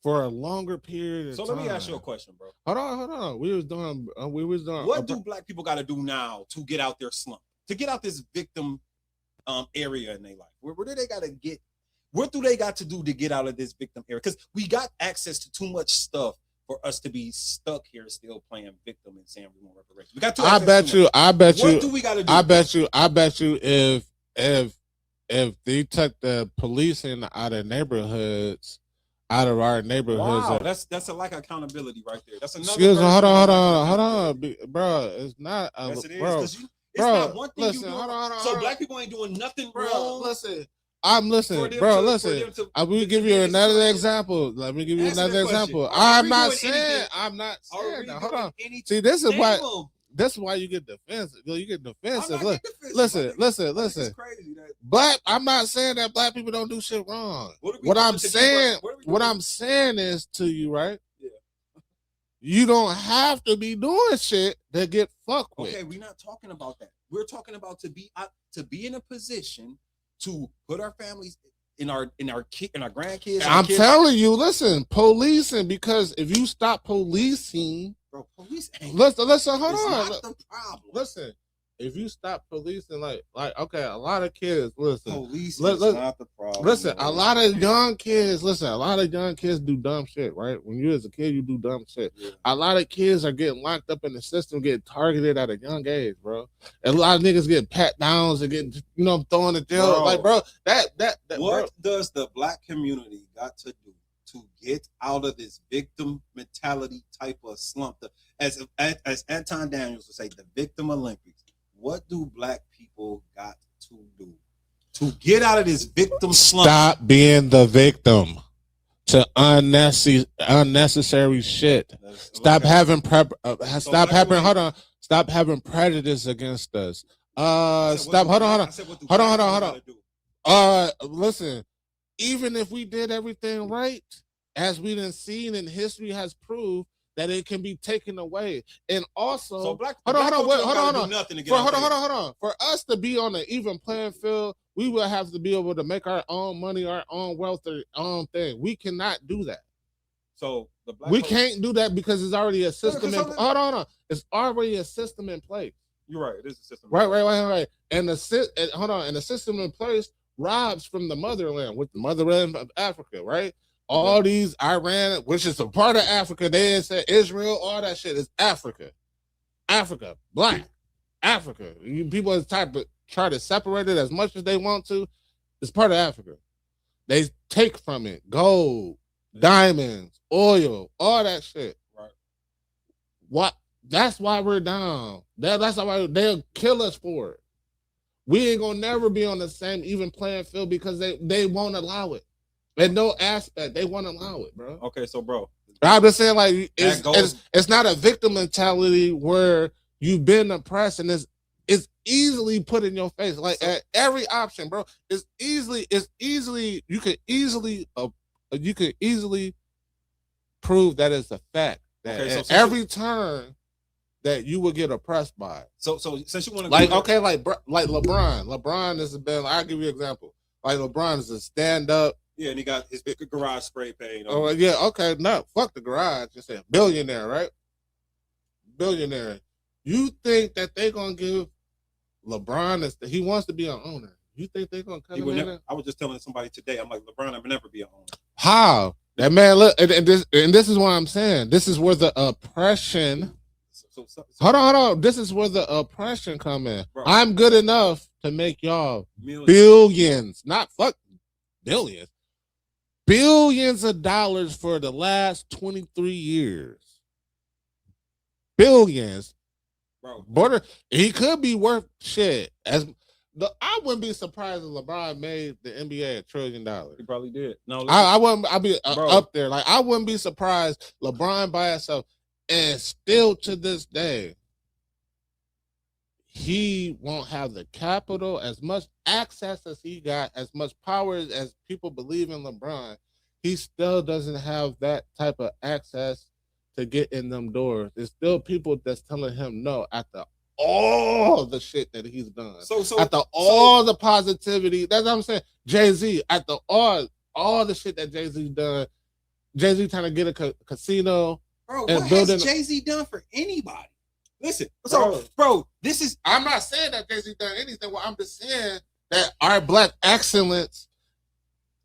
for a longer period of time. So let me ask you a question, bro. Hold on. We was doing. What do black people got to do now to get out their slump, to get out this victim area in their life? Where do they got to get? What do they got to do to get out of this victim area? Because we got access to too much stuff for us to be stuck here still playing victim and saying we want reparations. We got to. I bet you. What do we got to do? I bet you if they took the policing out of neighborhoods. Out of our neighborhoods. Wow, that's a lack of accountability right there. That's another. Excuse me, hold on, bro. It's not, yes, it is, bro. It's not one thing listen, you do. hold on. So black people ain't doing nothing wrong. Listen, I'm listening, bro. Listen, I will give you another example. Let me give you another example. I'm not saying. Hold on. See, this is why. This is why you get defensive. You get defensive. Listen. But I'm not saying that black people don't do shit wrong. What I'm saying is to you, right? Yeah. You don't have to be doing shit to get fucked with. Okay, we're not talking about that. We're talking about to be in a position to put our families in our grandkids. I'm telling you, listen, policing, because if you stop policing. Bro, police ain't. Listen, hold on. Not the problem. Listen, if you stop policing, like okay, a lot of kids. Listen, police is not the problem. Listen, a lot of young kids. Listen, a lot of young kids do dumb shit. Right? When you as a kid, you do dumb shit. Yeah. A lot of kids are getting locked up in the system, getting targeted at a young age, bro. And a lot of niggas getting pat downs and getting, thrown in jail. Bro, like, bro, that. What does the black community got to do to get out of this victim mentality type of slump? As Anton Daniels would say, the victim Olympics. What do black people got to do to get out of this victim slump? Stop being the victim to unnecessary shit. Stop having Stop having prejudice against us. Hold on. Listen. Even if we did everything right, as we done seen and history has proved, that it can be taken away. And also, so hold on. For us to be on an even playing field, we will have to be able to make our own money, our own wealth, our own thing. We cannot do that. So we can't do that because it's already a system. Hold on. It's already a system in place. You're right. It is a system. Right. And the system in place robs from the motherland, with the motherland of Africa, right? All these Iran, which is a part of Africa, they said Israel, all that shit is Africa. Black Africa. People try to separate it as much as they want to. It's part of Africa. They take from it gold, diamonds, oil, all that shit. Right. What? That's why we're down. That's why they'll kill us for it. We ain't gonna never be on the same even playing field because they won't allow it. In no aspect, they won't allow it, bro. Okay, so bro, I'm just saying, like, it's not a victim mentality where you've been oppressed and it's easily put in your face. Like at every option, bro, it's easily you could easily prove that it's a fact that at every turn that you would get oppressed by. So since you want to like LeBron has been. I'll give you an example. Like LeBron is a stand up. Yeah, and he got his garage spray paint. Oh yeah, okay. No, fuck the garage. Just a billionaire, right? Billionaire. You think that they gonna give LeBron he wants to be an owner? You think they're gonna cut him in? I was just telling somebody today. I'm like, LeBron, I will never be an owner. How? That man, look, and this is what I'm saying. This is where the oppression. Hold on. This is where the oppression come in. Bro, I'm good enough to make y'all billions, not fuck billions, billions of dollars for the last 23 years. Billions. Bro, he could be worth shit. I wouldn't be surprised if LeBron made the NBA $1 trillion. He probably did. No, I wouldn't. I'd be up there. Like I wouldn't be surprised LeBron by himself, and still to this day, he won't have the capital, as much access as he got, as much power as people believe in LeBron. He still doesn't have that type of access to get in them doors. There's still people that's telling him no after all the shit that he's done. After all the positivity, that's what I'm saying. Jay-Z, after all the shit that Jay-Z done, Jay-Z trying to get a casino. Bro, what has Jay-Z done for anybody? Listen, bro, this is. I'm not saying that Jay-Z done anything. Well, I'm just saying that our black excellence,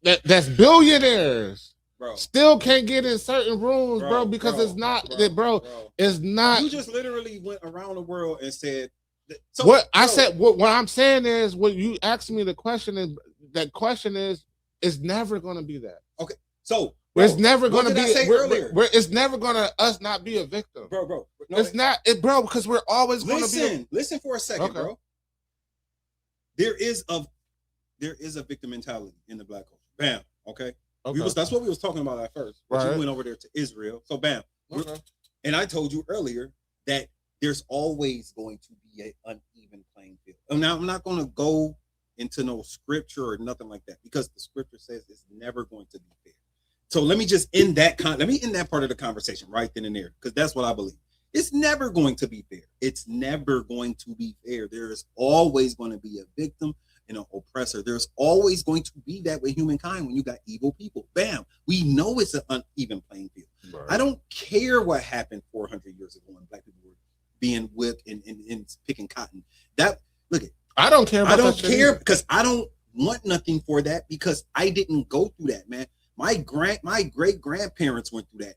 that's billionaires, bro, still can't get in certain rooms, bro, because it's not, it's not. You just literally went around the world and said. What I'm saying is, what you asked me the question is, that question is, it's never going to be that. Okay, so. It's never going to be. It's never going to us not be a victim, bro. No, it's not, because we're always going to be. Listen for a second, bro. There is a victim mentality in the black culture. Bam. Okay. That's what we was talking about at first. But you went over there to Israel. So bam. Okay. And I told you earlier that there's always going to be an uneven playing field. Now I'm not going to go into no scripture or nothing like that, because the scripture says it's never going to be fair. So let me just end that part of the conversation right then and there, because that's what I believe. It's never going to be fair. It's never going to be fair. There is always going to be a victim and an oppressor. There's always going to be that with humankind when you got evil people. Bam. We know it's an uneven playing field. Right. I don't care what happened 400 years ago when black people were being whipped and picking cotton. I don't care. I don't care because I don't want nothing for that, because I didn't go through that, man. My great grandparents went through that,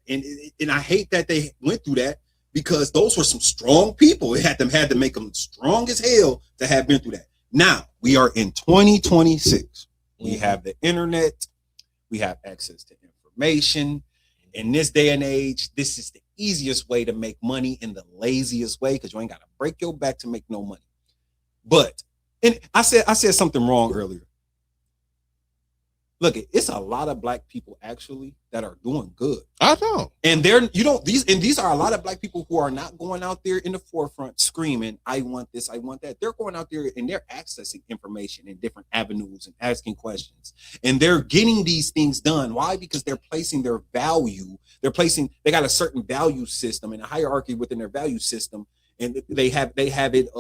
and I hate that they went through that, because those were some strong people. It had to make them strong as hell to have been through that. Now we are in 2026. We have the internet. We have access to information. In this day and age, this is the easiest way to make money in the laziest way, because you ain't got to break your back to make no money. But, and I said something wrong earlier. Look, it's a lot of black people actually that are doing good. I know. And these are a lot of black people who are not going out there in the forefront screaming, I want this, I want that. They're going out there and they're accessing information in different avenues and asking questions. And they're getting these things done. Why? Because they're placing their value. They got a certain value system and a hierarchy within their value system. And they have it,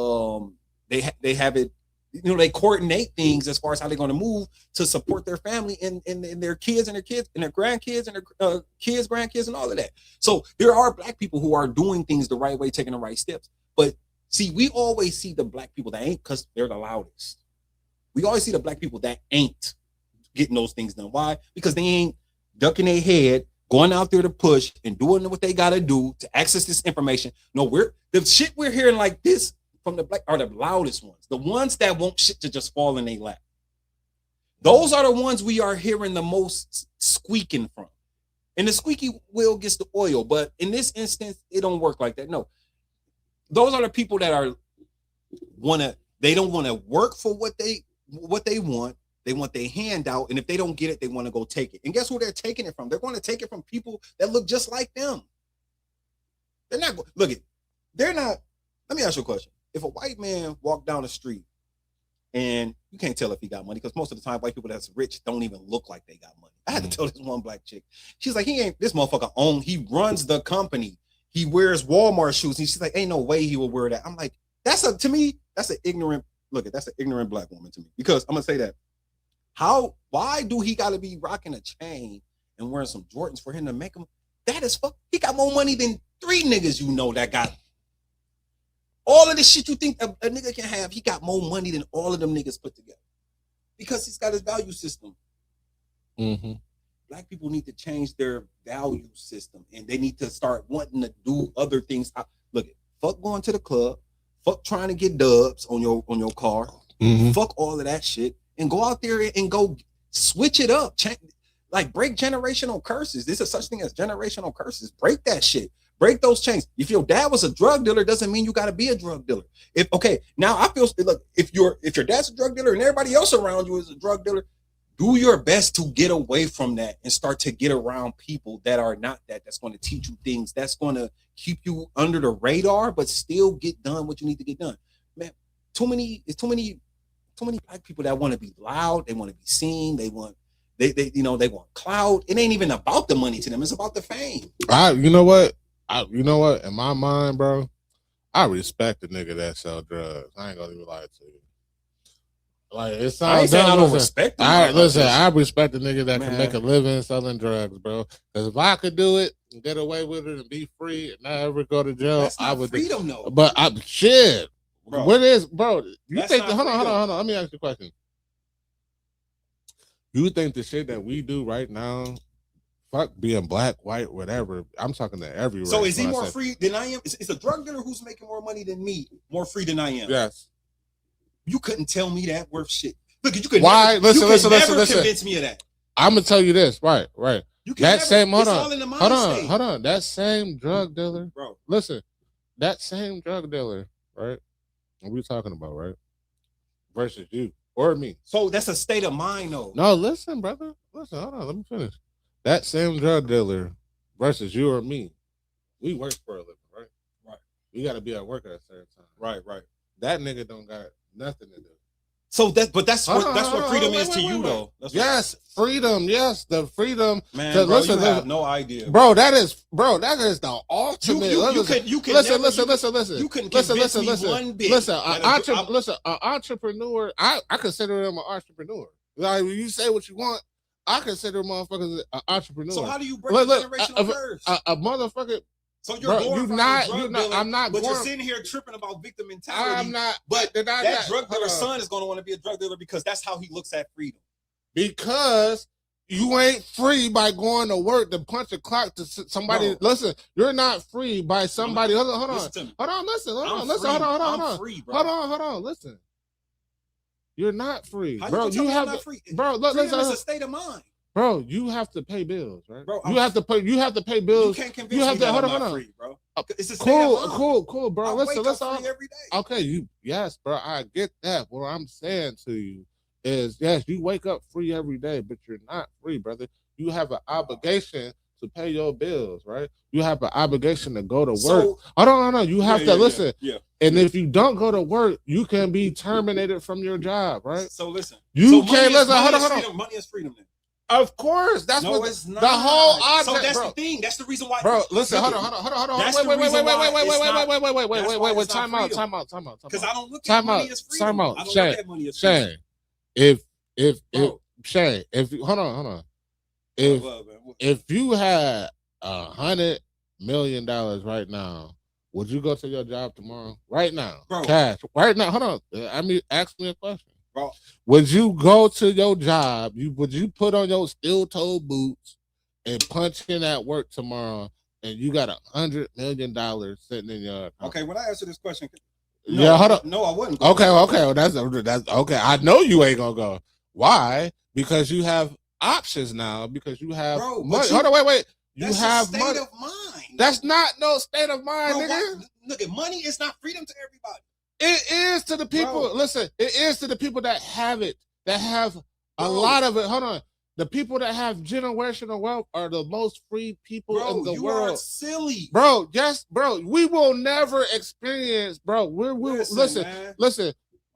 they coordinate things as far as how they're going to move to support their family and their kids and their grandkids and their kids, grandkids, and all of that. So there are black people who are doing things the right way, taking the right steps. But see, we always see the black people that ain't, because they're the loudest. We always see the black people that ain't getting those things done. Why? Because they ain't ducking their head, going out there to push and doing what they got to do to access this information. No, the shit we're hearing like this from the black are the loudest ones, the ones that want shit to just fall in their lap. Those are the ones we are hearing the most squeaking from. and the squeaky wheel gets the oil. But in this instance, it don't work like that. No, those are the people that are they don't want to work for what they want. They want their handout, and if they don't get it, they want to go take it. And guess who they're taking it from? They're going to take it from people that look just like them. They're not they're not. Let me ask you a question. If a white man walked down the street, and you can't tell if he got money, because most of the time white people that's rich don't even look like they got money. I had to tell this one black chick. She's like, this motherfucker he runs the company. He wears Walmart shoes. And she's like, ain't no way he will wear that. I'm like, that's an ignorant black woman to me. Because I'm gonna say that. Why do he gotta be rocking a chain and wearing some Jordans for him to make him? That is fuck. He got more money than 3 niggas that got all of the shit you think a nigga can have. He got more money than all of them niggas put together because he's got his value system. Mm-hmm. Black people need to change their value system, and they need to start wanting to do other things. Look, fuck going to the club, fuck trying to get dubs on your car, fuck all of that shit, and go out there and go switch it up. Break generational curses. There's a such thing as generational curses. Break that shit. Break those chains. If your dad was a drug dealer, doesn't mean you got to be a drug dealer. Now I feel if your dad's a drug dealer and everybody else around you is a drug dealer, do your best to get away from that and start to get around people that are not that. That's going to teach you things. That's going to keep you under the radar, but still get done what you need to get done. Man, too many black people that want to be loud. They want to be seen. They want clout. It ain't even about the money to them. It's about the fame. You know what? In my mind, bro, I respect the nigga that sell drugs. I ain't gonna even lie to you. Like, it sounds I ain't saying I don't respect him. I respect the nigga that can make a living selling drugs, bro. Because if I could do it and get away with it and be free and not ever go to jail, That's not I would. Freedom, though. But shit. Bro, what is, bro? You that's think? not Hold freedom. on. Let me ask you a question. You think the shit that we do right now, fuck being black, white, whatever? I'm talking to every race. So is he more free than I am? Is a drug dealer who's making more money than me more free than I am? Yes. You couldn't tell me that worth shit. Look, you could Why? Never, listen. convince me of that. I'm gonna tell you this, right. You can That same hold on. on. That same drug dealer, bro. Listen, that same drug dealer, right? What we talking about, right? Versus you or me. So that's a state of mind, though. No, listen, brother. Listen, hold on. Let me finish. That same drug dealer versus you or me. We work for a living, right? Right. We got to be at work at a certain time. Right. That nigga don't got nothing to do. So that's what freedom is to you, though. Yes, freedom. Yes, the freedom. Man, bro, listen, you have no idea, bro. That is the ultimate. You can listen. You can convince me one bit. Listen, an entrepreneur. I consider him an entrepreneur. Like, when you say what you want, I consider motherfuckers an entrepreneur. So how do you break generational curse? A motherfucker. So you're not. I'm not. But you're sitting here tripping about victim mentality. I'm not. But that drug dealer's son is going to want to be a drug dealer because that's how he looks at freedom. Because you ain't free by going to work to punch a clock to somebody. Bro. Listen, you're not free by somebody. Hold on. Listen. Hold on. Listen. You're not free, bro. You have to, bro. Listen, it's a state of mind. Bro, you have to pay bills, right? Bro, you have to pay bills. You can't convince me that I'm not free, bro. It's a cool, bro. Listen, every day. Okay, yes, bro. I get that. What I'm saying to you is, yes, you wake up free every day, but you're not free, brother. You have an obligation to pay your bills, right? You have an obligation to go to work. Hold on. You have to listen. Yeah. And if you don't go to work, you can be terminated from your job, right? So listen. You can't listen. Hold on. Money is freedom then. Of course, that's what it's not. The whole object. So that's bro. the thing. That's the reason why. Bro, listen, hold on. Wait. Time out. Because I don't look at money as freedom. I don't look at money as freedom. Shane, hold on. If you had $100 million right now, would you go to your job tomorrow? Right now, bro. Cash. Right now, hold on. I mean, ask me a question. Bro. Would you go to your job? Would you put on your steel-toe boots and punch in at work tomorrow, and you got $100 million sitting in your account? Okay, when I answer this question, hold on. No, I wouldn't. Okay. Well, that's okay. I know you ain't gonna go. Why? Because you have options now. Because you have money. Hold on, wait. You That's have a state money. of mind. That's not no state of mind, Bro, nigga. Look at money is not freedom to everybody. It is to the people. Bro. Listen, it is to the people that have it, that have a lot of it. Hold on. The people that have generational wealth are the most free people in the you world. are silly. Bro, yes, bro. We will never experience, bro. Listen.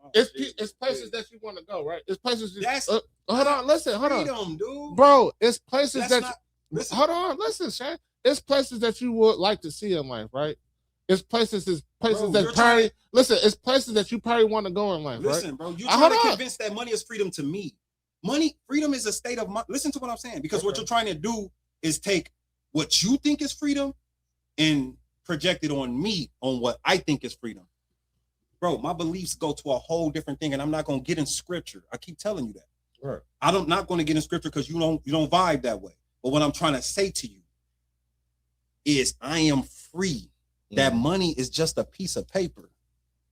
Oh, It's places that you want to go, right? It's places. That's hold on, listen, hold on, freedom, dude. bro. It's places That's that. not- listen. Hold on, listen, Shane. It's places that you would like to see in life, right? It's places Bro, that you're probably listen. It's places that you probably want to go in life, Listen, right? bro, you're Hold trying to on. convince that money is freedom to me. Freedom is a state of mind. Listen to what I'm saying, because what you're trying to do is take what you think is freedom and project it on me on what I think is freedom. Bro, my beliefs go to a whole different thing, and I'm not gonna get in scripture. I keep telling you that. Right. I'm not gonna get in scripture because you don't vibe that way. But what I'm trying to say to you is I am free. That money is just a piece of paper.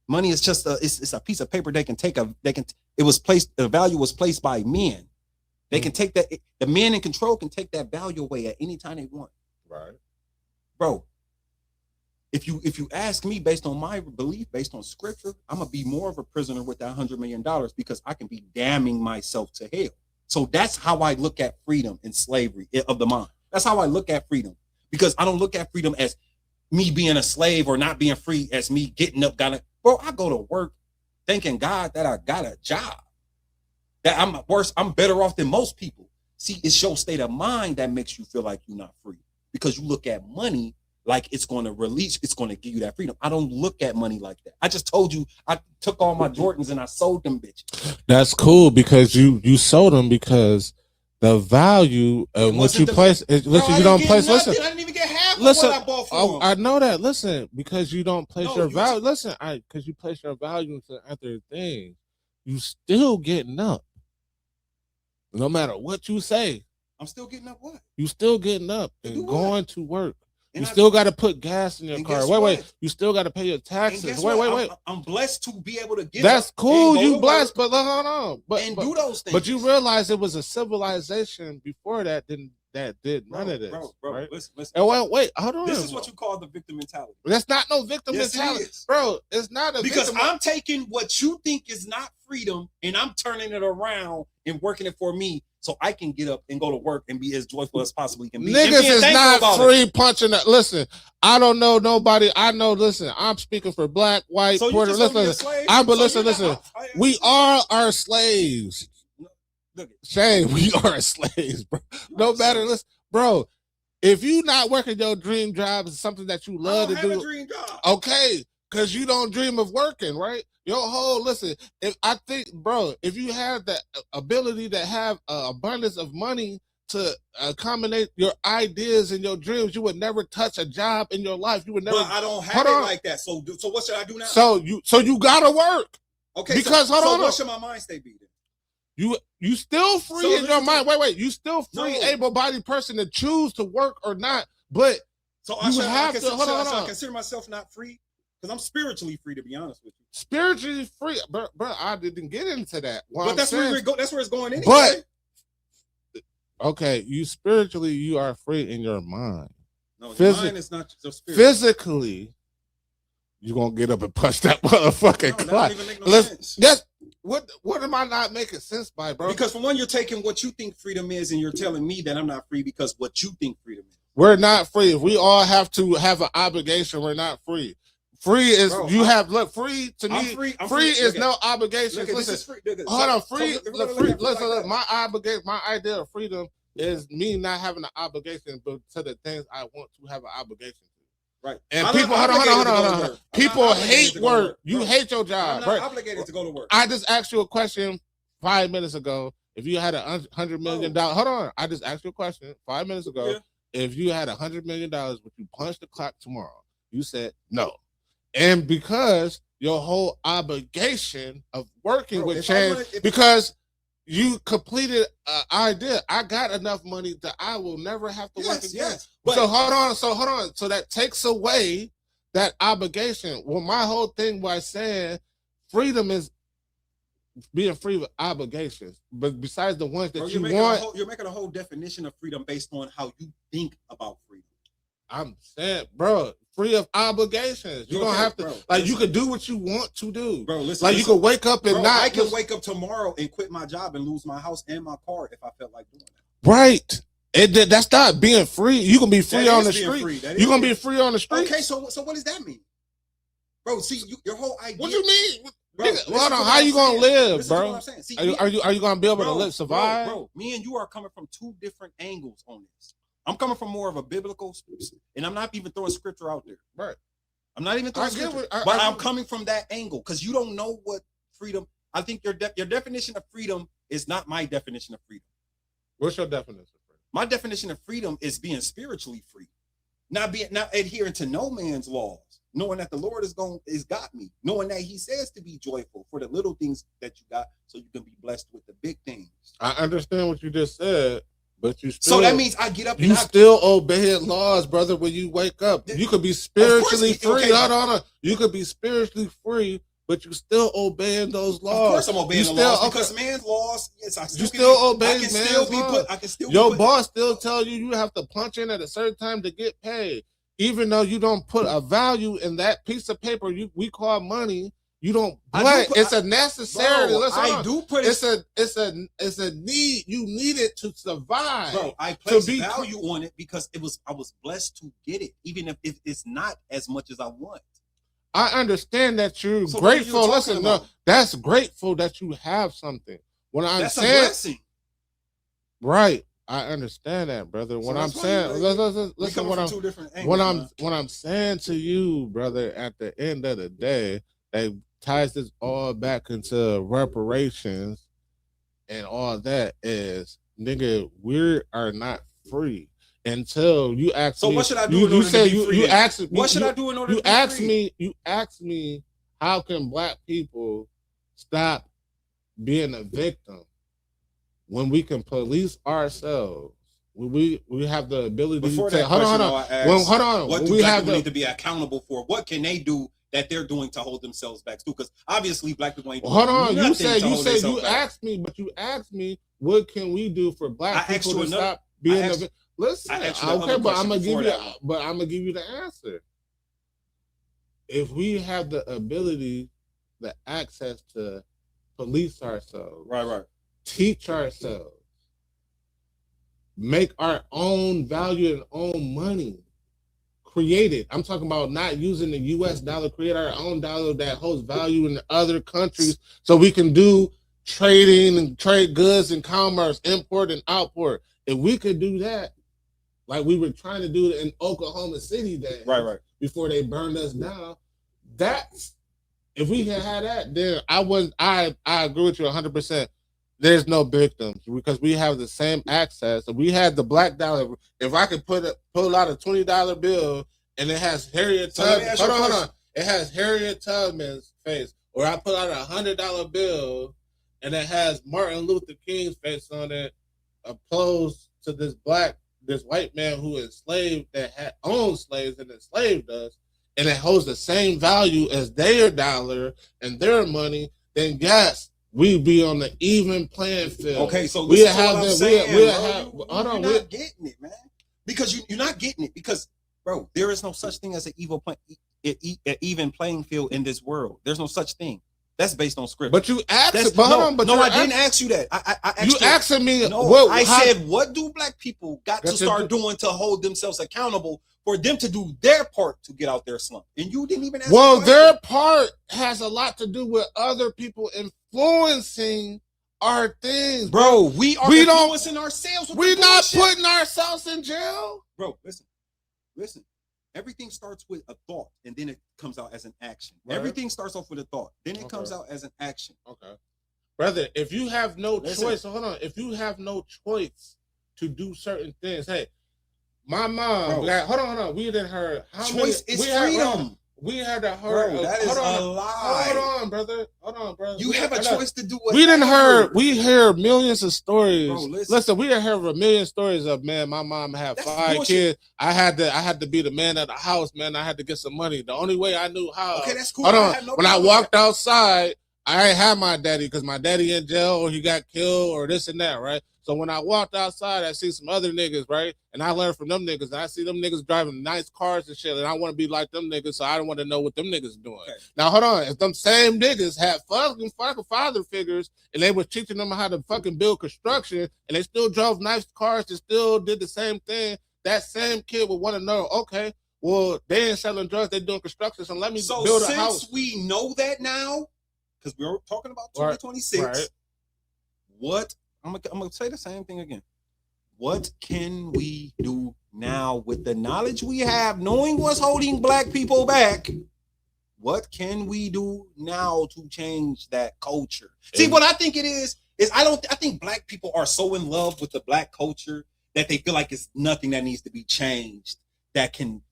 Money is just it's a piece of paper the value was placed by men. They can take that, the men in control can take that value away at any time they want. Right. Bro, if you ask me based on my belief, based on scripture, I'm gonna be more of a prisoner with that $100 million because I can be damning myself to hell. So that's how I look at freedom and slavery of the mind. That's how I look at freedom, because I don't look at freedom as me being a slave or not being free as me getting up, bro, I go to work thanking God that I got a job, that I'm better off than most people. See, it's your state of mind that makes you feel like you're not free, because you look at money like it's going to give you that freedom. I don't look at money like that. I just told you I took all my Jordans and I sold them bitches. That's cool, because you sold them because the value of what you place. Listen, you don't place. Listen, I didn't even get half listen, of what I bought for them. I know that. Listen, because you don't place your you value. Listen, because you place your value into other things, you still getting up. No matter what you say, I'm still getting up. What? You still getting up and do going to work. And you still got to put gas in your and car. guess Wait. what? You still got to pay your taxes. Wait. I'm blessed to be able to get That's up cool. and go You to blessed, work but hold on. But do those things. But you realize it was a civilization before that that did none of this. Bro, right? listen. And wait, hold on. This is what you call the victim mentality. That's not no victim mentality, bro. It's not a because victim. I'm taking what you think is not freedom and I'm turning it around and working it for me, so I can get up and go to work and be as joyful as possibly can be. Niggas is not free punching that. Listen, I don't know nobody. I know. Listen, I'm speaking for black, white, so Puerto. Listen. Listen. We are our slaves. Shane, we are slaves, bro. No matter, listen, bro. If you not working your dream job is something that you love to do, a dream job. Okay, because you don't dream of working, right? Your whole listen. If I think, bro, if you have the ability to have abundance of money to accommodate your ideas and your dreams, you would never touch a job in your life. You would never. But I don't have it like that. So what should I do now? So you gotta work. Okay. Because hold on. What should my mind state be then? You still free in your mind. Wait. You still free, No. able-bodied person to choose to work or not. But so you have to hold on. Should I consider myself not free? Because I'm spiritually free, to be honest with you. Spiritually free, bro. I didn't get into that. But that's where it's going anyway. But okay, you are free in your mind. No, your mind is not so spiritual. Physically, you're gonna get up and punch that motherfucking clock. Yes. What am I not making sense by, bro? Because for one, you're taking what you think freedom is, and you're telling me that I'm not free because what you think freedom is. We're not free. If we all have to have an obligation, we're not free. Free is free to me. Free is no obligation. Listen, hold on. Listen. My obligation, my idea of freedom is me not having an obligation, but to the things I want to have an obligation to. Right. And people, hold on. People hate work. You hate your job. I'm not obligated to go to work. I just asked you a question 5 minutes ago. If you had $100 million, hold on. I just asked you a question 5 minutes ago. Yeah. If you had $100 million, would you punch the clock tomorrow? You said no. And because your whole obligation of working would change because you completed an idea. I got enough money that I will never have to work again. Yes. So hold on. So that takes away that obligation. Well, my whole thing by saying freedom is being free with obligations, but besides the ones that Bro, you want, you're making a whole definition of freedom based on how you think about freedom. I'm saying, bro, free of obligations. You don't have to, bro, like, listen. you could do what you want to do. Bro, listen. Like, you could wake up and bro, not. I can wake up tomorrow and quit my job and lose my house and my car if I felt like doing that. Right. That's not being free. You can be free on the street. You gonna be free on the street. Okay, so what does that mean? Bro, see, your whole idea. What you mean? Bro, hold on, how you gonna live, bro? See, are you gonna be able to live, survive? Bro, me and you are coming from two different angles on this. I'm coming from more of a biblical, and I'm not even throwing scripture out there. Right. I'm not even throwing scripture, but I'm coming from that angle because you don't know what freedom. I think your definition of freedom is not my definition of freedom. What's your definition of freedom? My definition of freedom is being spiritually free, not adhering to no man's laws, knowing that the Lord is got me, knowing that He says to be joyful for the little things that you got, so you can be blessed with the big things. I understand what you just said. But you still, so that means I get up. You still obeying laws, brother. When you wake up, you could be spiritually free. Okay. Hold on. You could be spiritually free, but you still obeying those laws. Of course, I'm obeying the laws because man's laws. Yes, I still you still obey man's laws. I can still. Your boss still tell you have to punch in at a certain time to get paid, even though you don't put a value in that piece of paper we call money. You don't, but it's a necessary. I do put it. It's a need. You need it to survive. Bro, I place value on it because I was blessed to get it, even if it's not as much as I want. I understand that you're grateful. Listen, no, that's grateful that you have something. When I'm saying, a blessing. Right, I understand that, brother. When I'm saying, listen, what I'm saying to you, brother, at the end of the day, they ties this all back into reparations and all that is, nigga, we are not free until you ask me. So what should I do in order to be free? You asked me. What should I do in order to be free? You asked me, how can black people stop being a victim when we can police ourselves? When we have the ability Before to say, hold on. What do black people need to be accountable for? What can they do that they're doing to hold themselves back too? Because obviously black people ain't doing you asked me what can we do for black people to stop being listen, okay, but I'm gonna give you the answer. If we have the ability, the access to police ourselves, right, teach ourselves, make our own value and own money, create it. I'm talking about not using the US dollar, create our own dollar that holds value in other countries so we can do trading and trade goods and commerce, import and output. If we could do that, like we were trying to do it in Oklahoma City days, right, before they burned us down, that's, if we had had that, then I agree with you 100%. There's no victims because we have the same access. If we had the black dollar, if I could pull out a $20 bill and it has Harriet Tubman, hold on, it has Harriet Tubman's face, or I pull out a $100 bill and it has Martin Luther King's face on it, opposed to this white man who enslaved, that owned slaves and enslaved us, and it holds the same value as their dollar and their money, then yes, we be on the even playing field. Okay, so we have what I'm saying, you're not getting it, man. Because you're not getting it. Because, bro, there is no such thing as an even playing field in this world. There's no such thing. That's based on scripture. But you asked, I didn't ask you that. I asked you asking me. No, I said, what do black people got to start doing to hold themselves accountable for them to do their part to get out their slump? And you didn't even ask. Well, their part has a lot to do with other people influencing our things, bro. We are influencing ourselves. We're not putting ourselves in jail, bro. Listen. Everything starts with a thought, and then it comes out as an action. Right. Everything starts off with a thought, then it comes out as an action. Okay, brother. If you have no choice, hold on. If you have no choice to do certain things, hey, my mom. Hold on. We didn't hear how choice is freedom. We had to hear. That is a lie. Hold on, brother. You have a choice to do what we didn't hear. We hear millions of stories. Bro, listen, we didn't hear a million stories of, man, my mom had 5 kids. I had to be the man of the house, man. I had to get some money. The only way I knew how. Okay, that's cool. Hold on. When I walked outside, I ain't have my daddy because my daddy in jail or he got killed or this and that, right? So when I walked outside, I see some other niggas, right? And I learned from them niggas. And I see them niggas driving nice cars and shit. And I want to be like them niggas, so I don't want to know what them niggas doing. Okay. Now, hold on. If them same niggas had fucking father figures and they was teaching them how to fucking build construction and they still drove nice cars and still did the same thing, that same kid would want to know, okay, well, they ain't selling drugs, they doing construction, so let me build a house. So since we know that now, because we're talking about 2026, right. What I'm gonna say the same thing again. What can we do now with the knowledge we have, knowing what's holding black people back? What can we do now to change that culture? See, what I think it is I think black people are so in love with the black culture that they feel like it's nothing that needs to be changed that can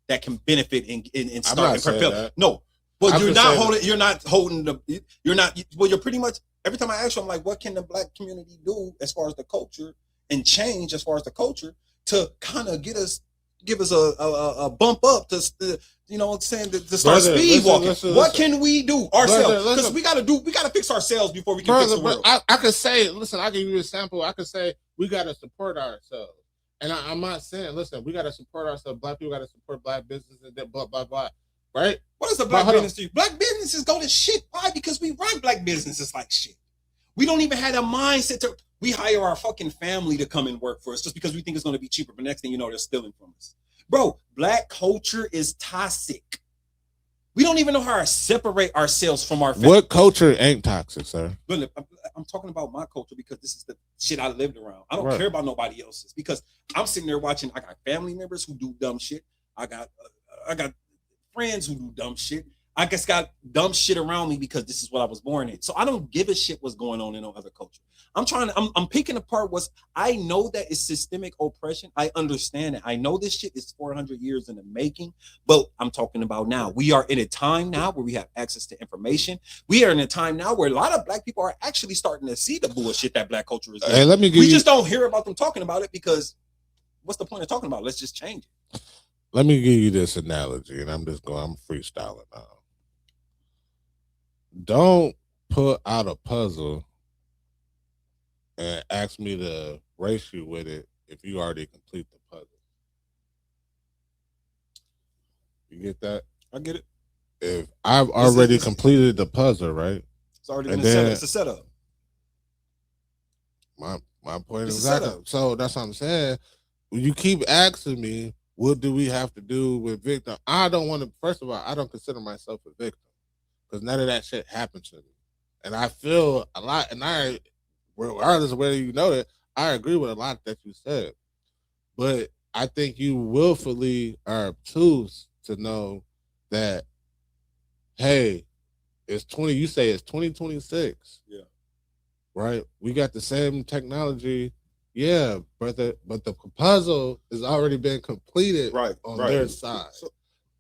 benefit and start and propel. No. Well, you're pretty much, every time I ask you, I'm like, what can the black community do as far as the culture and change as far as the culture to kind of give us a bump up to, you know what I'm saying, to start speed walking. What can we do ourselves? Because we gotta fix ourselves before we can fix the world. I could say, listen, I can give you an example. I could say we gotta support ourselves. And I'm not saying, listen, we gotta support ourselves. Black people gotta support black businesses, blah, blah, blah. Right? What is the black business to you? Black businesses go to shit. Why? Because we run black businesses like shit. We don't even have a mindset we hire our fucking family to come and work for us just because we think it's going to be cheaper. But next thing you know, they're stealing from us. Bro, black culture is toxic. We don't even know how to separate ourselves from our family. What culture ain't toxic, sir? Look, I'm talking about my culture because this is the shit I lived around. I don't care about nobody else's because I'm sitting there watching. I got family members who do dumb shit. I got friends who do dumb shit. I just got dumb shit around me because this is what I was born in. So I don't give a shit what's going on in no other culture. I'm picking apart I know that it's systemic oppression. I understand it. I know this shit is 400 years in the making, but I'm talking about now. We are in a time now where we have access to information. We are in a time now where a lot of black people are actually starting to see the bullshit that black culture is. Hey, we just don't hear about them talking about it because what's the point of talking about it? Let's just change it. Let me give you this analogy, and I'm freestyling now. Don't put out a puzzle and ask me to race you with it if you already complete the puzzle. You get that? I get it. If I've already completed the puzzle, right? It's already been set up. It's a setup. My point is exactly. So that's what I'm saying. When you keep asking me, what do we have to do with victim? I don't want to, first of all, I don't consider myself a victim because none of that shit happened to me. And I feel a lot, and regardless of whether you know it, I agree with a lot that you said. But I think you willfully are obtuse to know that, hey, you say it's 2026. Yeah. Right? We got the same technology. Yeah, but the puzzle has already been completed on their side. So,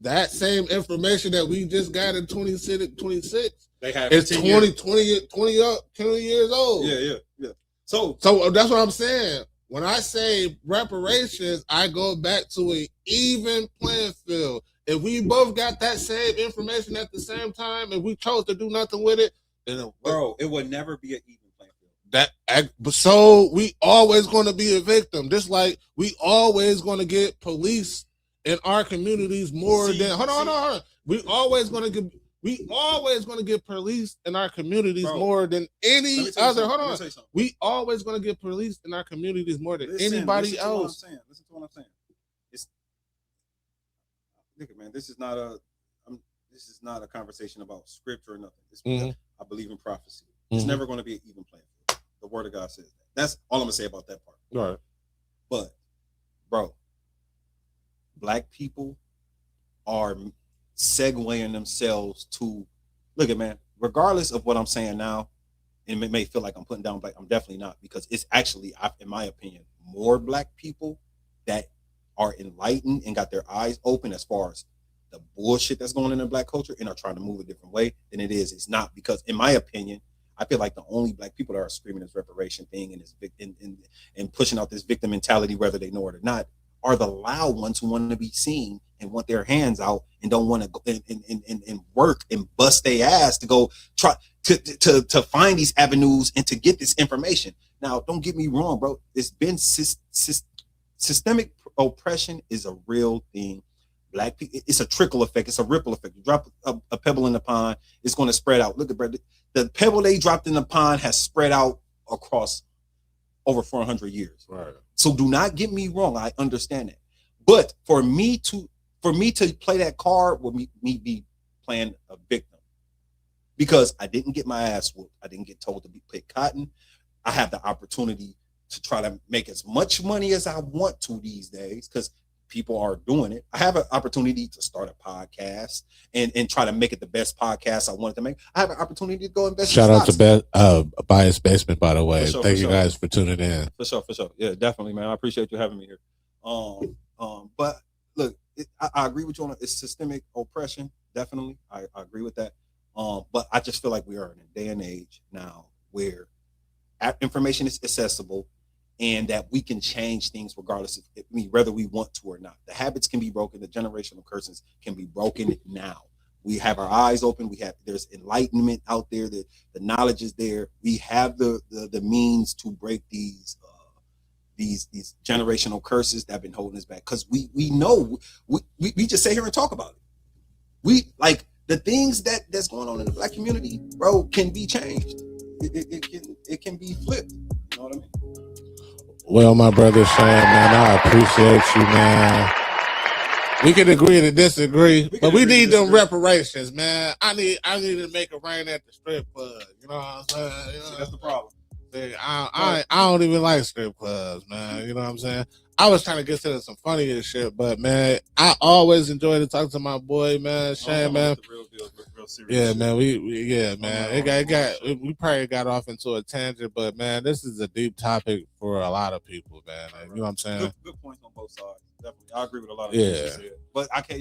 that same information that we just got in 26, they have it's 20 years old. Yeah. So that's what I'm saying. When I say reparations, I go back to an even playing field. If we both got that same information at the same time and we chose to do nothing with it, then it would never be an even. So we always going to be a victim. Just like we always going to get police in our communities more than. Hold on. We always going to get police in our communities more than any other. Hold on. We always going to get police in our communities more than anybody else. Listen to what I'm saying. Look, man, this is not a conversation about scripture or nothing. I believe in prophecy. It's never going to be an even playing field. The word of God says that. That's all I'm gonna say about that part. All right. But, bro, black people are segueing themselves to look at, man, regardless of what I'm saying now, and it may feel like I'm putting down black, I'm definitely not, because it's actually, in my opinion, more black people that are enlightened and got their eyes open as far as the bullshit that's going on in black culture and are trying to move a different way than it is. It's not, because in my opinion, I feel like the only black people that are screaming this reparation thing and pushing out this victim mentality, whether they know it or not, are the loud ones who want to be seen and want their hands out and don't want to go and work and bust their ass to go try to find these avenues and to get this information. Now, don't get me wrong, bro. It's been systemic oppression is a real thing. Black people, it's a trickle effect. It's a ripple effect. You drop a pebble in the pond, it's going to spread out. Look at Brad. The pebble they dropped in the pond has spread out across over 400 years. Right. So do not get me wrong. I understand that. But for me to play that card would me be playing a victim, because I didn't get my ass whooped. I didn't get told to be pick cotton. I have the opportunity to try to make as much money as I want to these days, because people are doing it. I have an opportunity to start a podcast and try to make it the best podcast I wanted to make. I have an opportunity to go invest. Shout in out stocks. to Bias Basement, by the way. Sure, Thank you sure. guys for tuning in. For sure. Yeah, definitely, man. I appreciate you having me here. But look, I agree with you on it. It's systemic oppression. Definitely. I agree with that. But I just feel like we are in a day and age now where information is accessible, and that we can change things regardless of whether we want to or not. The habits can be broken. The generational curses can be broken now. We have our eyes open. There's enlightenment out there. The knowledge is there. We have the means to break these generational curses that have been holding us back. Because we know we just sit here and talk about it. We like the things that's going on in the Black community, bro, can be changed. It can be flipped. You know what I mean? Well, my brother Shane, man, I appreciate you, man. We can agree to disagree, but we need them reparations, man. I need to make it rain at the strip club. You know what I'm saying? You know, that's the problem. See, I don't even like strip clubs, man. You know what I'm saying? I was trying to get to some funnier shit, but man, I always enjoy to talk to my boy, man, Shane, man. Real serious yeah, shit. man. We probably got off into a tangent, but man, this is a deep topic for a lot of people, man. Right. You know what I'm saying? Good points on both sides. Definitely, I agree with a lot of things you said, but I can't.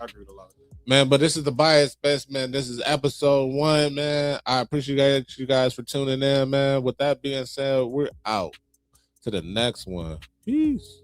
I agree with a lot of it. Man, but this is the Bias Best, man. This is episode 1, man. I appreciate you guys for tuning in, man. With that being said, we're out to the next one. Peace.